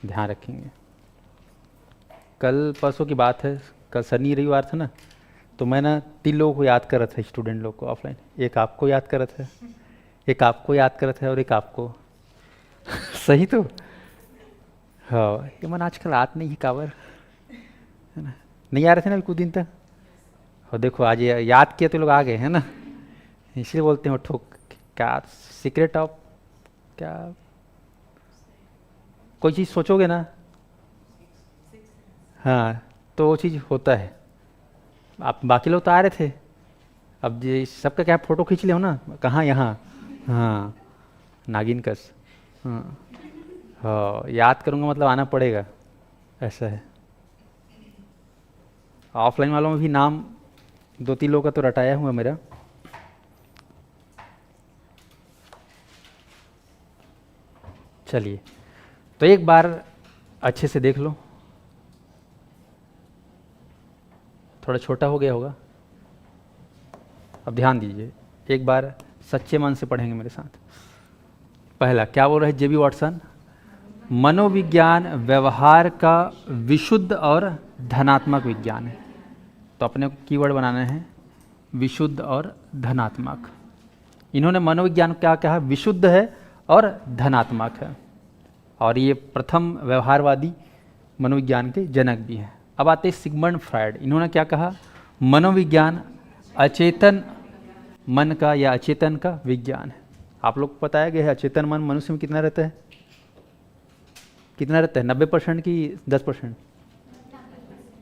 ध्यान रखेंगे। कल परसों की बात है, कल शनि रविवार था ना, तो मैं ना 3 लोगों को याद कर रहा था, स्टूडेंट लोग को ऑफलाइन। एक आपको याद कर रहा था, एक आपको याद कर रहा था और एक आपको सही तो हाँ, ये मन आजकल आत नहीं ही कावर है ना, नहीं आ रहे थे ना कुछ दिन तक, और देखो आज याद किया तो लोग आ गए हैं ना, इसलिए बोलते हैं ठोक। क्या सीक्रेट ऑफ क्या, कोई चीज़ सोचोगे ना, हाँ तो वो चीज़ होता है। आप बाकी लोग तो आ रहे थे, अब ये सबका क्या फ़ोटो खींच ले हो ना, कहाँ यहाँ, हाँ नागिन कस, हाँ हाँ याद करूँगा मतलब आना पड़ेगा, ऐसा है। ऑफलाइन वालों में भी नाम 2-3 लोगों का तो रटाया हुआ मेरा। चलिए तो एक बार अच्छे से देख लो, थोड़ा छोटा हो गया होगा, अब ध्यान दीजिए, एक बार सच्चे मन से पढ़ेंगे मेरे साथ। पहला क्या बोल रहे हैं जेबी वाटसन, मनोविज्ञान व्यवहार का विशुद्ध और धनात्मक विज्ञान है। तो अपने को कीवर्ड बनाना है विशुद्ध और धनात्मक। इन्होंने मनोविज्ञान क्या कहा, विशुद्ध है और धनात्मक है, और ये प्रथम व्यवहारवादी मनोविज्ञान के जनक भी हैं। अब आते हैं सिगमंड फ्रायड, इन्होंने क्या कहा, मनोविज्ञान अचेतन मन का या अचेतन का विज्ञान है। आप लोग को बताया गया है अचेतन मन मनुष्य में कितना रहता है, कितना रहता है, 90% की 10%?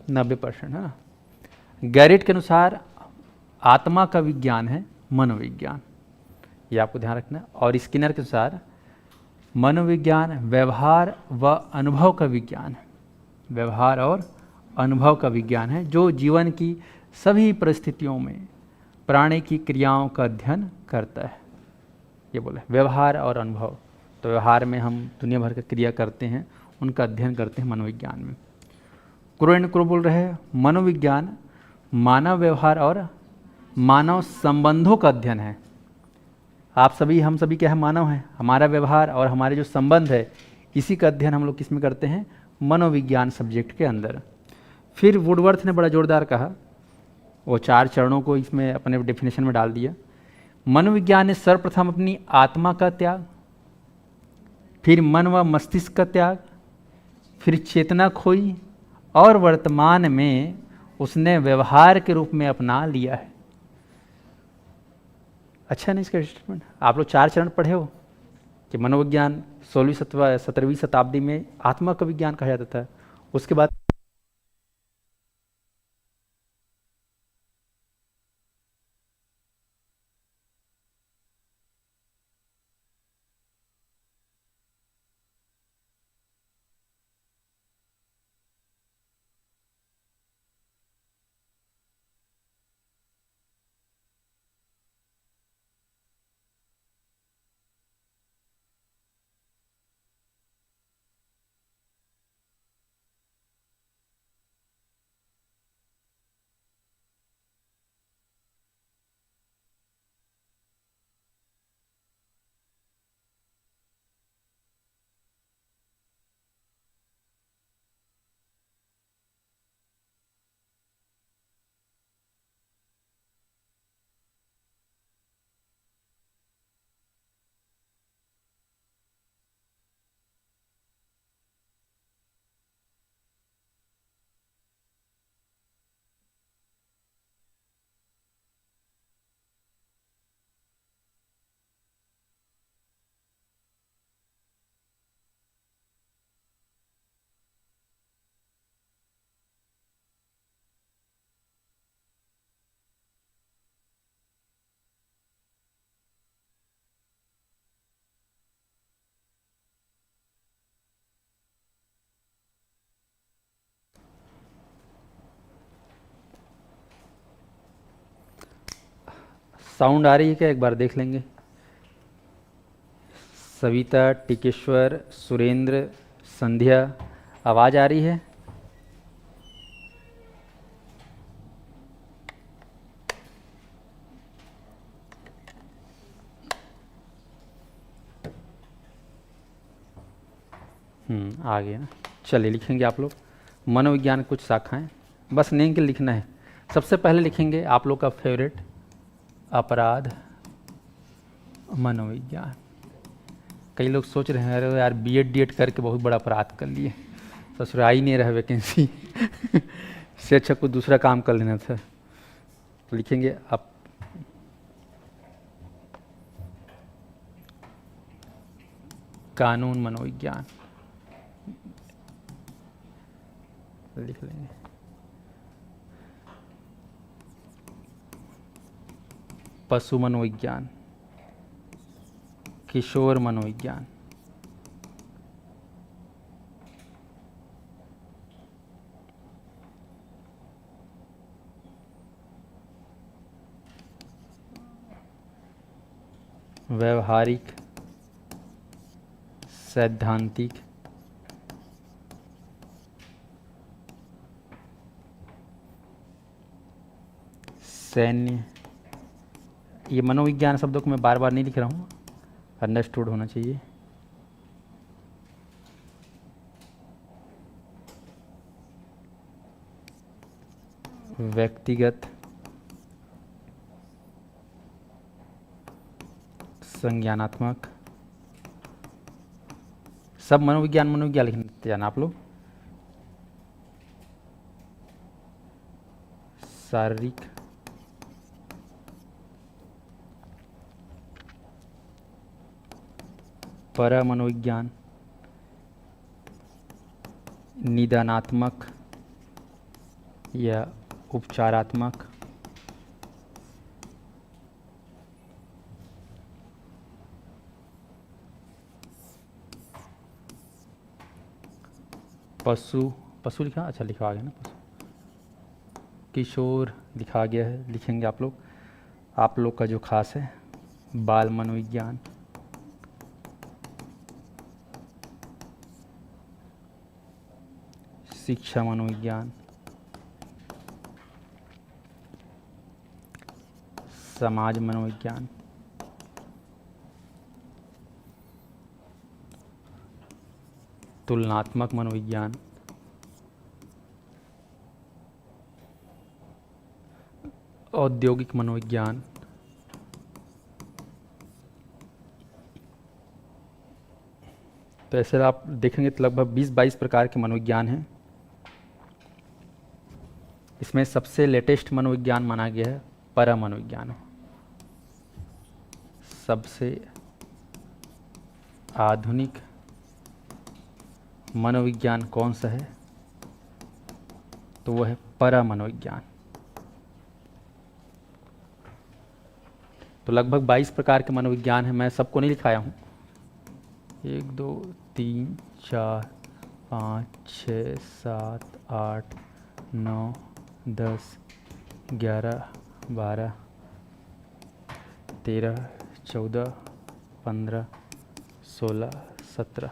90%, है ना। गैरिट के अनुसार आत्मा का विज्ञान है मनोविज्ञान, ये आपको ध्यान रखना। और स्किनर के अनुसार मनोविज्ञान व्यवहार व अनुभव का विज्ञान है, व्यवहार और अनुभव का विज्ञान है जो जीवन की सभी परिस्थितियों में प्राणी की क्रियाओं का अध्ययन करता है। ये बोले व्यवहार और अनुभव, तो व्यवहार में हम दुनिया भर की क्रिया करते हैं, उनका अध्ययन करते हैं मनोविज्ञान में। क्रो एंड क्रो बोल रहे हैं मनोविज्ञान मानव व्यवहार और मानव संबंधों का अध्ययन है। आप सभी हम सभी क्या है, मानव हैं। हमारा व्यवहार और हमारे जो संबंध है इसी का अध्ययन हम लोग किस में करते हैं, मनोविज्ञान सब्जेक्ट के अंदर। फिर वुडवर्थ ने बड़ा जोरदार कहा, वो 4 चरणों को इसमें अपने डेफिनेशन में डाल दिया। मनोविज्ञान ने सर्वप्रथम अपनी आत्मा का त्याग, फिर मन व मस्तिष्क का त्याग, फिर चेतना खोई और वर्तमान में उसने व्यवहार के रूप में अपना लिया है। अच्छा नहीं इसका स्टेटमेंट? आप लोग 4 चरण पढ़े हो कि मनोविज्ञान 16वीं 17वीं शताब्दी में आत्मा का विज्ञान कहा जाता था। उसके बाद साउंड आ रही है क्या, एक बार देख लेंगे। सविता, टिकेश्वर, सुरेंद्र, संध्या, आवाज़ आ रही है? आ गया ना। चलिए लिखेंगे आप लोग मनोविज्ञान कुछ शाखाएं, बस नेम के लिखना है। सबसे पहले लिखेंगे आप लोग का फेवरेट, अपराध मनोविज्ञान। कई लोग सोच रहे हैं अरे यार बीएड डीएड करके बहुत बड़ा अपराध कर लिए, ससुर आ ही नहीं रहा वैकेंसी से अच्छा कुछ दूसरा काम कर लेना था। तो लिखेंगे आप कानून मनोविज्ञान लिख लेंगे। पशु मनोविज्ञान, किशोर मनोविज्ञान, व्यवहारिक सैद्धांतिक सैन्य। ये मनोविज्ञान शब्दों को मैं बार बार नहीं लिख रहा हूँ, अंडरस्टूड होना चाहिए। व्यक्तिगत संज्ञानात्मक, सब मनोविज्ञान मनोविज्ञान लिखते जाना आप लोग। शारीरिक परमनोविज्ञान, निदानात्मक या उपचारात्मक, पशु पशु लिखा, अच्छा लिखा आ गया ना पशु। किशोर लिखा गया है, लिखेंगे आप लोग का जो खास है बाल मनोविज्ञान, शिक्षा मनोविज्ञान, समाज मनोविज्ञान, तुलनात्मक मनोविज्ञान, औद्योगिक मनोविज्ञान, तो ऐसे आप देखेंगे तो लगभग 20-22 प्रकार के मनोविज्ञान हैं। इसमें सबसे लेटेस्ट मनोविज्ञान माना गया है para मनोविज्ञान। सबसे आधुनिक मनोविज्ञान कौन सा है? तो वो है para मनोविज्ञान। तो लगभग 22 प्रकार के मनोविज्ञान हैं। मैं सबको नहीं लिखाया हूँ। 1 2 3 4 5 6 7 8 9 10 11 12 13 14 15 16 17।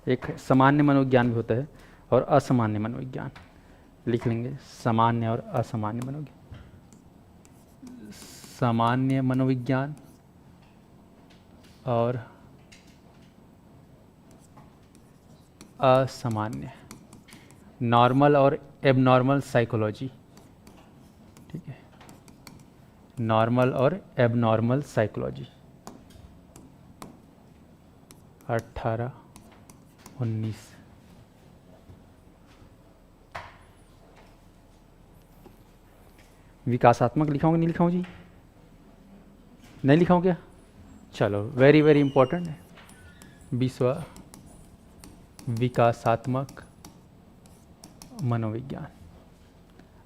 एक सामान्य मनोविज्ञान भी होता है और असामान्य मनोविज्ञान। लिख लेंगे सामान्य और असामान्य मनोविज्ञान। सामान्य मनोविज्ञान और असामान्य, नॉर्मल और एबनॉर्मल साइकोलॉजी। ठीक है, नॉर्मल और एबनॉर्मल साइकोलॉजी। 18 19। विकासात्मक लिखाऊंगा नहीं लिखाऊं जी? नहीं लिखाऊं क्या? चलो, वेरी वेरी इंपॉर्टेंट है। विश्व विकासात्मक मनोविज्ञान।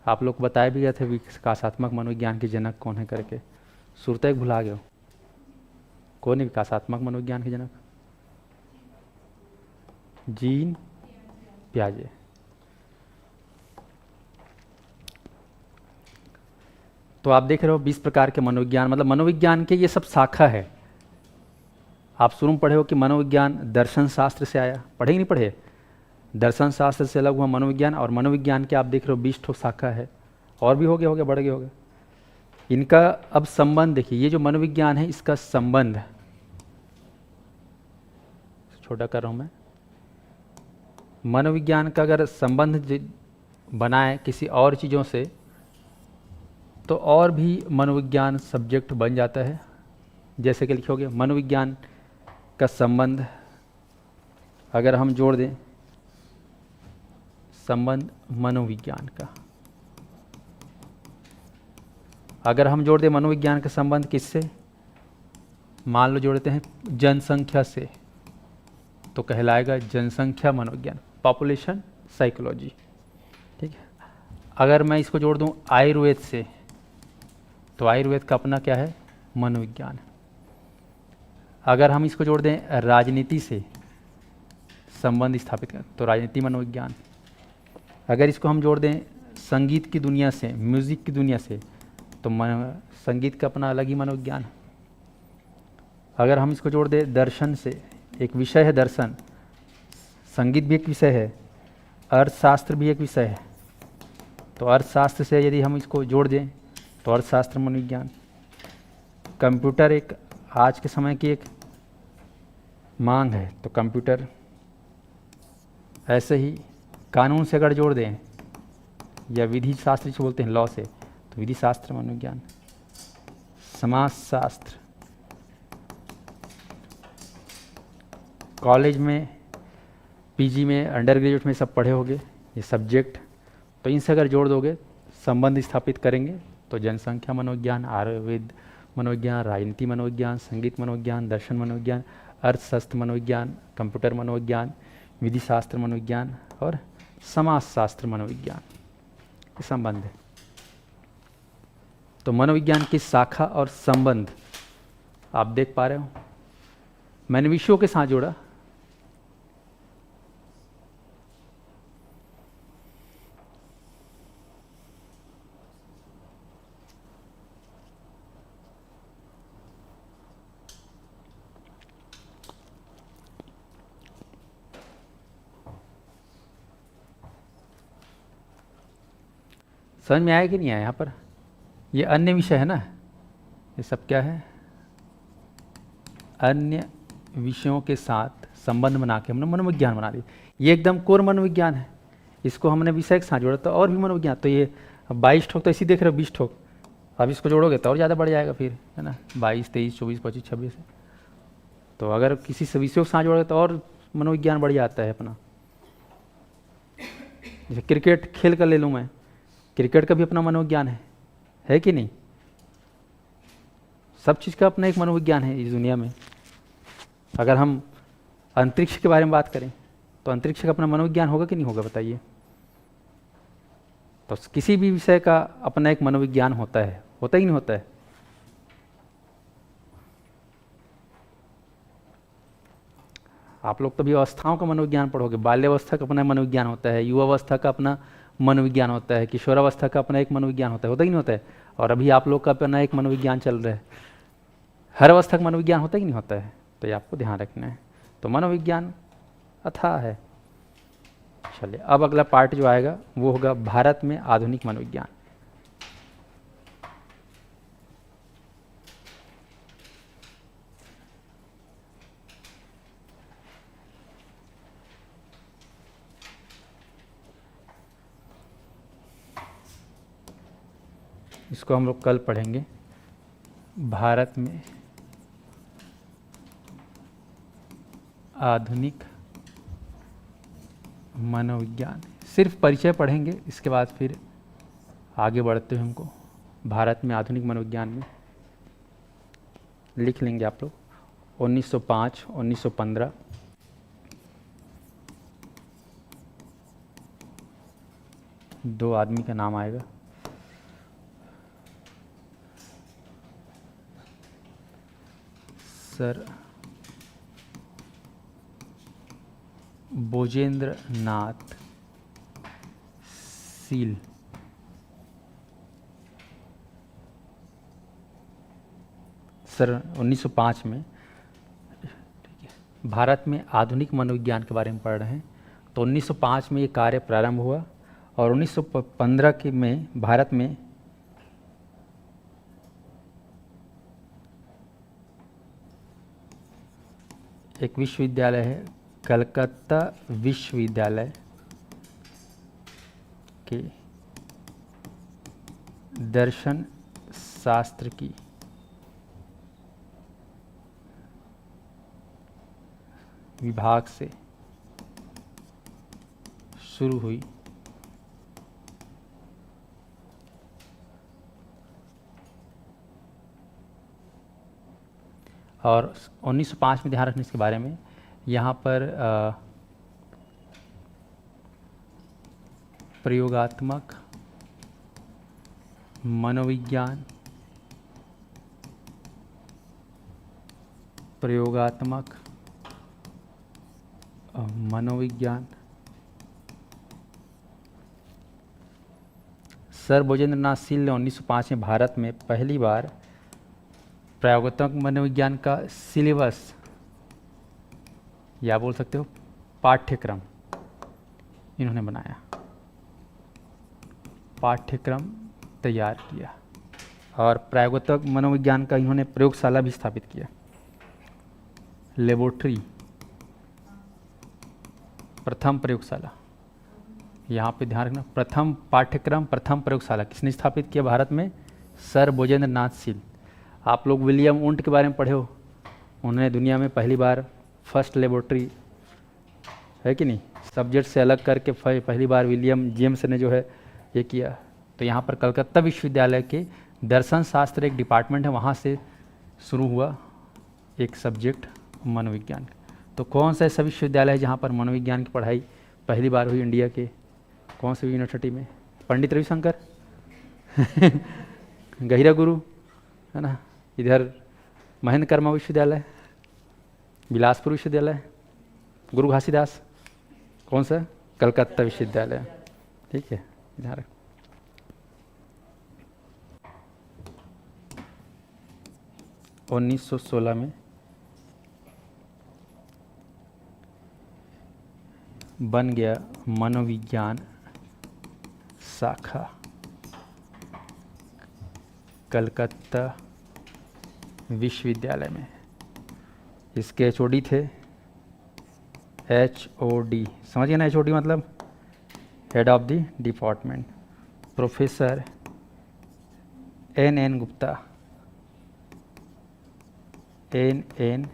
आप लोग को बताया भी गया था विकासात्मक मनोविज्ञान के जनक कौन है करके। सुरता एक भुला गए हो। कौन है विकासात्मक मनोविज्ञान के जनक? जीन पियाजे। तो आप देख रहे हो 20 प्रकार के मनोविज्ञान, मतलब मनोविज्ञान के ये सब शाखा है। आप शुरू में पढ़े हो कि मनोविज्ञान दर्शन शास्त्र से आया, पढ़े ही नहीं पढ़े? दर्शन शास्त्र से अलग हुआ मनोविज्ञान, और मनोविज्ञान के आप देख रहे हो 20 ठो शाखा है। और भी हो गया बढ़ गया हो गया। इनका अब संबंध देखिए, ये जो मनोविज्ञान है इसका संबंध, छोटा कर रहा हूं मैं, मनोविज्ञान का अगर संबंध बनाए किसी और चीज़ों से तो और भी मनोविज्ञान सब्जेक्ट बन जाता है। जैसे कि लिखोगे मनोविज्ञान का संबंध अगर हम जोड़ दें, संबंध मनोविज्ञान का अगर हम जोड़ दें मनोविज्ञान का संबंध किससे, मान लो जोड़ते हैं जनसंख्या से, तो कहलाएगा जनसंख्या मनोविज्ञान, पॉपुलेशन साइकोलॉजी। ठीक है। अगर मैं इसको जोड़ दूं आयुर्वेद से, तो आयुर्वेद का अपना क्या है, मनोविज्ञान। अगर हम इसको जोड़ दें राजनीति से संबंध स्थापित करें, तो राजनीति मनोविज्ञान। अगर इसको हम जोड़ दें संगीत की दुनिया से, म्यूजिक की दुनिया से, तो संगीत का अपना अलग ही मनोविज्ञान है। अगर हम इसको जोड़ दें दर्शन से, एक विषय है दर्शन, संगीत भी एक विषय है, अर्थशास्त्र भी एक विषय है, तो अर्थशास्त्र से यदि हम इसको जोड़ दें तो अर्थशास्त्र मनोविज्ञान। कंप्यूटर एक आज के समय की एक मांग है, तो कंप्यूटर। ऐसे ही कानून से अगर जोड़ दें या विधि शास्त्र जिसे बोलते हैं लॉ से, तो विधि शास्त्र मनोविज्ञान। समाज शास्त्र, कॉलेज में, पीजी में, अंडर ग्रेजुएट में सब पढ़े होंगे ये सब्जेक्ट, तो इनसे अगर जोड़ दोगे, संबंध स्थापित करेंगे, तो जनसंख्या मनोविज्ञान, आयुर्वेद मनोविज्ञान, राजनीति मनोविज्ञान, संगीत मनोविज्ञान, दर्शन मनोविज्ञान, अर्थशास्त्र मनोविज्ञान, कंप्यूटर मनोविज्ञान, विधि शास्त्र मनोविज्ञान और समाज शास्त्र मनोविज्ञान, ये संबंध है। तो मनोविज्ञान की शाखा और संबंध आप देख पा रहे हो। मैंने विषयों के साथ जोड़ा। समझ में आया कि नहीं आया? यहाँ पर ये अन्य विषय है ना, ये सब क्या है, अन्य विषयों के साथ संबंध बना के हमने मनोविज्ञान बना दिया। ये एकदम कोर मनोविज्ञान है, इसको हमने विषय के साथ जोड़ा तो और भी मनोविज्ञान। तो ये 22 ठोक तो इसी देख रहे हो, 20 ठोक, अब इसको जोड़ोगे तो और ज़्यादा बढ़ जाएगा फिर, है ना, 22, 23, 24, 25, 26। तो अगर किसी से विषयों के साथ जोड़ोगे तो और मनोविज्ञान बढ़ जाता है अपना। जैसे क्रिकेट खेल कर ले लूँ मैं, क्रिकेट का भी अपना मनोविज्ञान है कि नहीं? सब चीज़ का अपना एक मनोविज्ञान है इस दुनिया में। अगर हम अंतरिक्ष के बारे में बात करें तो अंतरिक्ष का अपना मनोविज्ञान होगा कि नहीं होगा, बताइए? तो किसी भी विषय का अपना एक मनोविज्ञान होता है ही नहीं होता है? आप लोग तो भी अवस्थाओं का मनोविज्ञान पढ़ोगे, बाल्यावस्था का अपना मनोविज्ञान होता है, युवावस्था का अपना मनोविज्ञान होता है, किशोरावस्था का अपना एक मनोविज्ञान होता ही नहीं होता है? और अभी आप लोग का अपना एक मनोविज्ञान चल रहा है। हर अवस्था का मनोविज्ञान होता ही नहीं होता है, तो ये आपको ध्यान रखना है। तो मनोविज्ञान अथाह है। चलिए, अब अगला पार्ट जो आएगा वो होगा भारत में आधुनिक मनोविज्ञान। इसको हम लोग कल पढ़ेंगे। भारत में आधुनिक मनोविज्ञान, सिर्फ परिचय पढ़ेंगे, इसके बाद फिर आगे बढ़ते हुए हमको भारत में आधुनिक मनोविज्ञान में लिख लेंगे आप लोग 1905, 1915, दो आदमी का नाम आएगा। सर बोजेंद्र नाथ सील, सर 1905 में, भारत में आधुनिक मनोविज्ञान के बारे में पढ़ रहे हैं। तो 1905 में ये कार्य प्रारंभ हुआ और 1915 के में भारत में एक विश्वविद्यालय है, कलकत्ता विश्वविद्यालय के दर्शन शास्त्र की विभाग से शुरू हुई और 1905 में ध्यान रखने इसके बारे में, यहाँ पर प्रयोगात्मक मनोविज्ञान, सर बोजेंद्र नाथ सील ने 1905 में भारत में पहली बार प्रयोगात्मक मनोविज्ञान का सिलेबस, या बोल सकते हो पाठ्यक्रम, इन्होंने बनाया, पाठ्यक्रम तैयार किया और प्रयोगात्मक मनोविज्ञान का इन्होंने प्रयोगशाला भी स्थापित किया, लेबोरेटरी, प्रथम प्रयोगशाला। यहाँ पे ध्यान रखना, प्रथम पाठ्यक्रम, प्रथम प्रयोगशाला किसने स्थापित किया भारत में? सर बोजेंद्र नाथ सील। आप लोग विलियम वुंट के बारे में पढ़े हो, उन्होंने दुनिया में पहली बार फर्स्ट लेबोरेटरी, है कि नहीं, सब्जेक्ट से अलग करके पहली बार विलियम जेम्स ने जो है ये किया। तो यहाँ पर कलकत्ता विश्वविद्यालय के दर्शन शास्त्र एक डिपार्टमेंट है, वहाँ से शुरू हुआ एक सब्जेक्ट मनोविज्ञान। तो कौन सा ऐसा विश्वविद्यालय है जहाँ पर मनोविज्ञान की पढ़ाई पहली बार हुई इंडिया के? कौन सी यूनिवर्सिटी में? पंडित रविशंकर गहिरा गुरु, है ना, इधर महेंद्र कर्मा विश्वविद्यालय, बिलासपुर विश्वविद्यालय, गुरु घासीदास, कौन सा? कलकत्ता विश्वविद्यालय। ठीक है, ध्यान रख। और 1916 में बन गया मनोविज्ञान शाखा कलकत्ता विश्वविद्यालय में। इसके एचओडी थे एचओडी, समझिए ना, एचओडी मतलब head of the department, professor N Gupta, N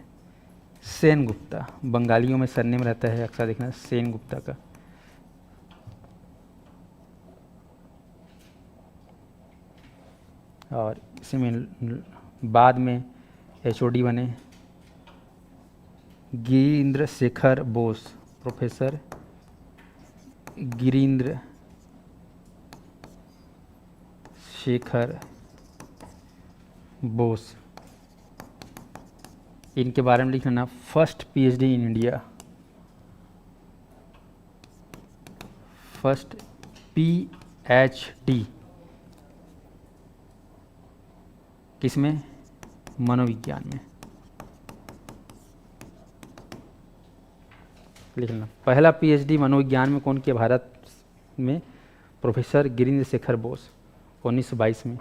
Sen Gupta, बंगालियों में सरनेम रहता है अक्सर देखना सेन गुप्ता का। और इसी में बाद में एचओडी बने गिरीन्द्र शेखर बोस, प्रोफेसर गिरीन्द्र शेखर बोस। इनके बारे में लिखना, first PhD in India, first PhD किसमें? मनोविज्ञान में। लिखना, पहला पीएचडी मनोविज्ञान में कौन किया भारत में? प्रोफेसर गिरीन्द्र शेखर बोस, 1922 में।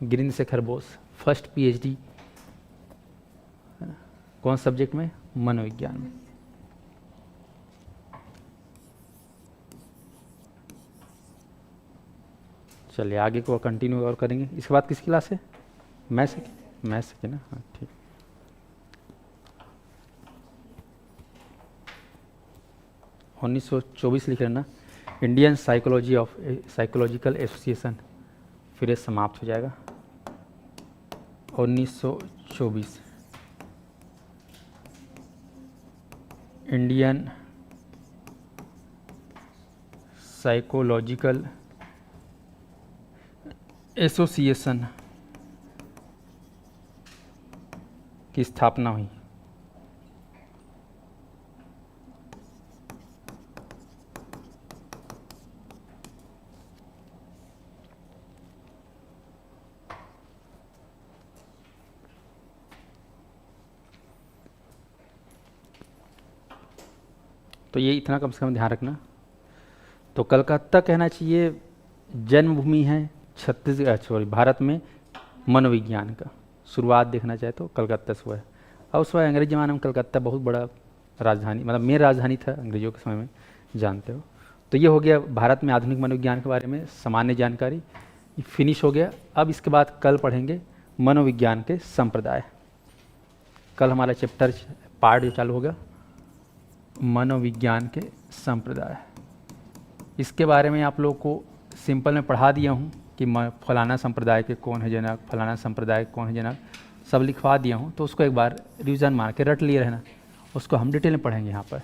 गिरीन्द्र शेखर बोस फर्स्ट पीएचडी कौन सब्जेक्ट में? मनोविज्ञान में। चलिए आगे को कंटिन्यू और करेंगे। इसके बाद किसकी क्लास है? मैथ्स की ना, हाँ ठीक। उन्नीस 1924 लिख लेना, इंडियन साइकोलॉजिकल एसोसिएशन, फिर ये समाप्त हो जाएगा। 1924 इंडियन साइकोलॉजिकल एसोसिएशन की स्थापना हुई। तो ये इतना कम से कम ध्यान रखना। तो कलकत्ता कहना चाहिए जन्मभूमि है भारत में मनोविज्ञान का। शुरुआत देखना चाहे तो कलकत्ता से हुआ है। और उस समय अंग्रेज ज़माने में कलकत्ता बहुत बड़ा राजधानी, मतलब मेन राजधानी था अंग्रेजों के समय में, जानते हो। तो ये हो गया भारत में आधुनिक मनोविज्ञान के बारे में सामान्य जानकारी, फिनिश हो गया। अब इसके बाद कल पढ़ेंगे मनोविज्ञान के संप्रदाय। कल हमारा चैप्टर पार्ट जो चालू होगा मनोविज्ञान के संप्रदाय। इसके बारे में आप लोग को सिंपल में पढ़ा दिया हूँ कि फलाना संप्रदाय के कौन है जनक, फलाना संप्रदाय कौन है जनक, सब लिखवा दिया हूँ। तो उसको एक बार रिवीजन मार के रट लिए रहना, उसको हम डिटेल में पढ़ेंगे यहाँ पर,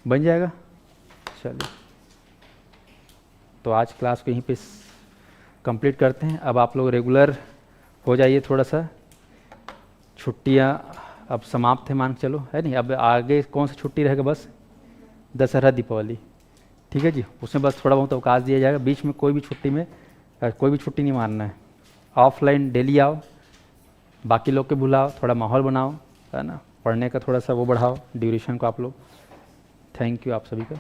बन जाएगा। चलिए तो आज क्लास को यहीं पे कंप्लीट करते हैं। अब आप लोग रेगुलर हो जाइए, थोड़ा सा छुट्टियाँ अब समाप्त है मान के चलो, है नहीं। अब आगे कौन सी छुट्टी रहेगा? बस दशहरा दीपावली, ठीक है जी। उसमें बस थोड़ा बहुत अवकाश दिया जाएगा, बीच में कोई भी छुट्टी नहीं मारना है। ऑफलाइन डेली आओ, बाकी लोग के बुलाओ, थोड़ा माहौल बनाओ, है ना, पढ़ने का थोड़ा सा वो बढ़ाओ ड्यूरेशन को आप लोग। थैंक यू आप सभी का।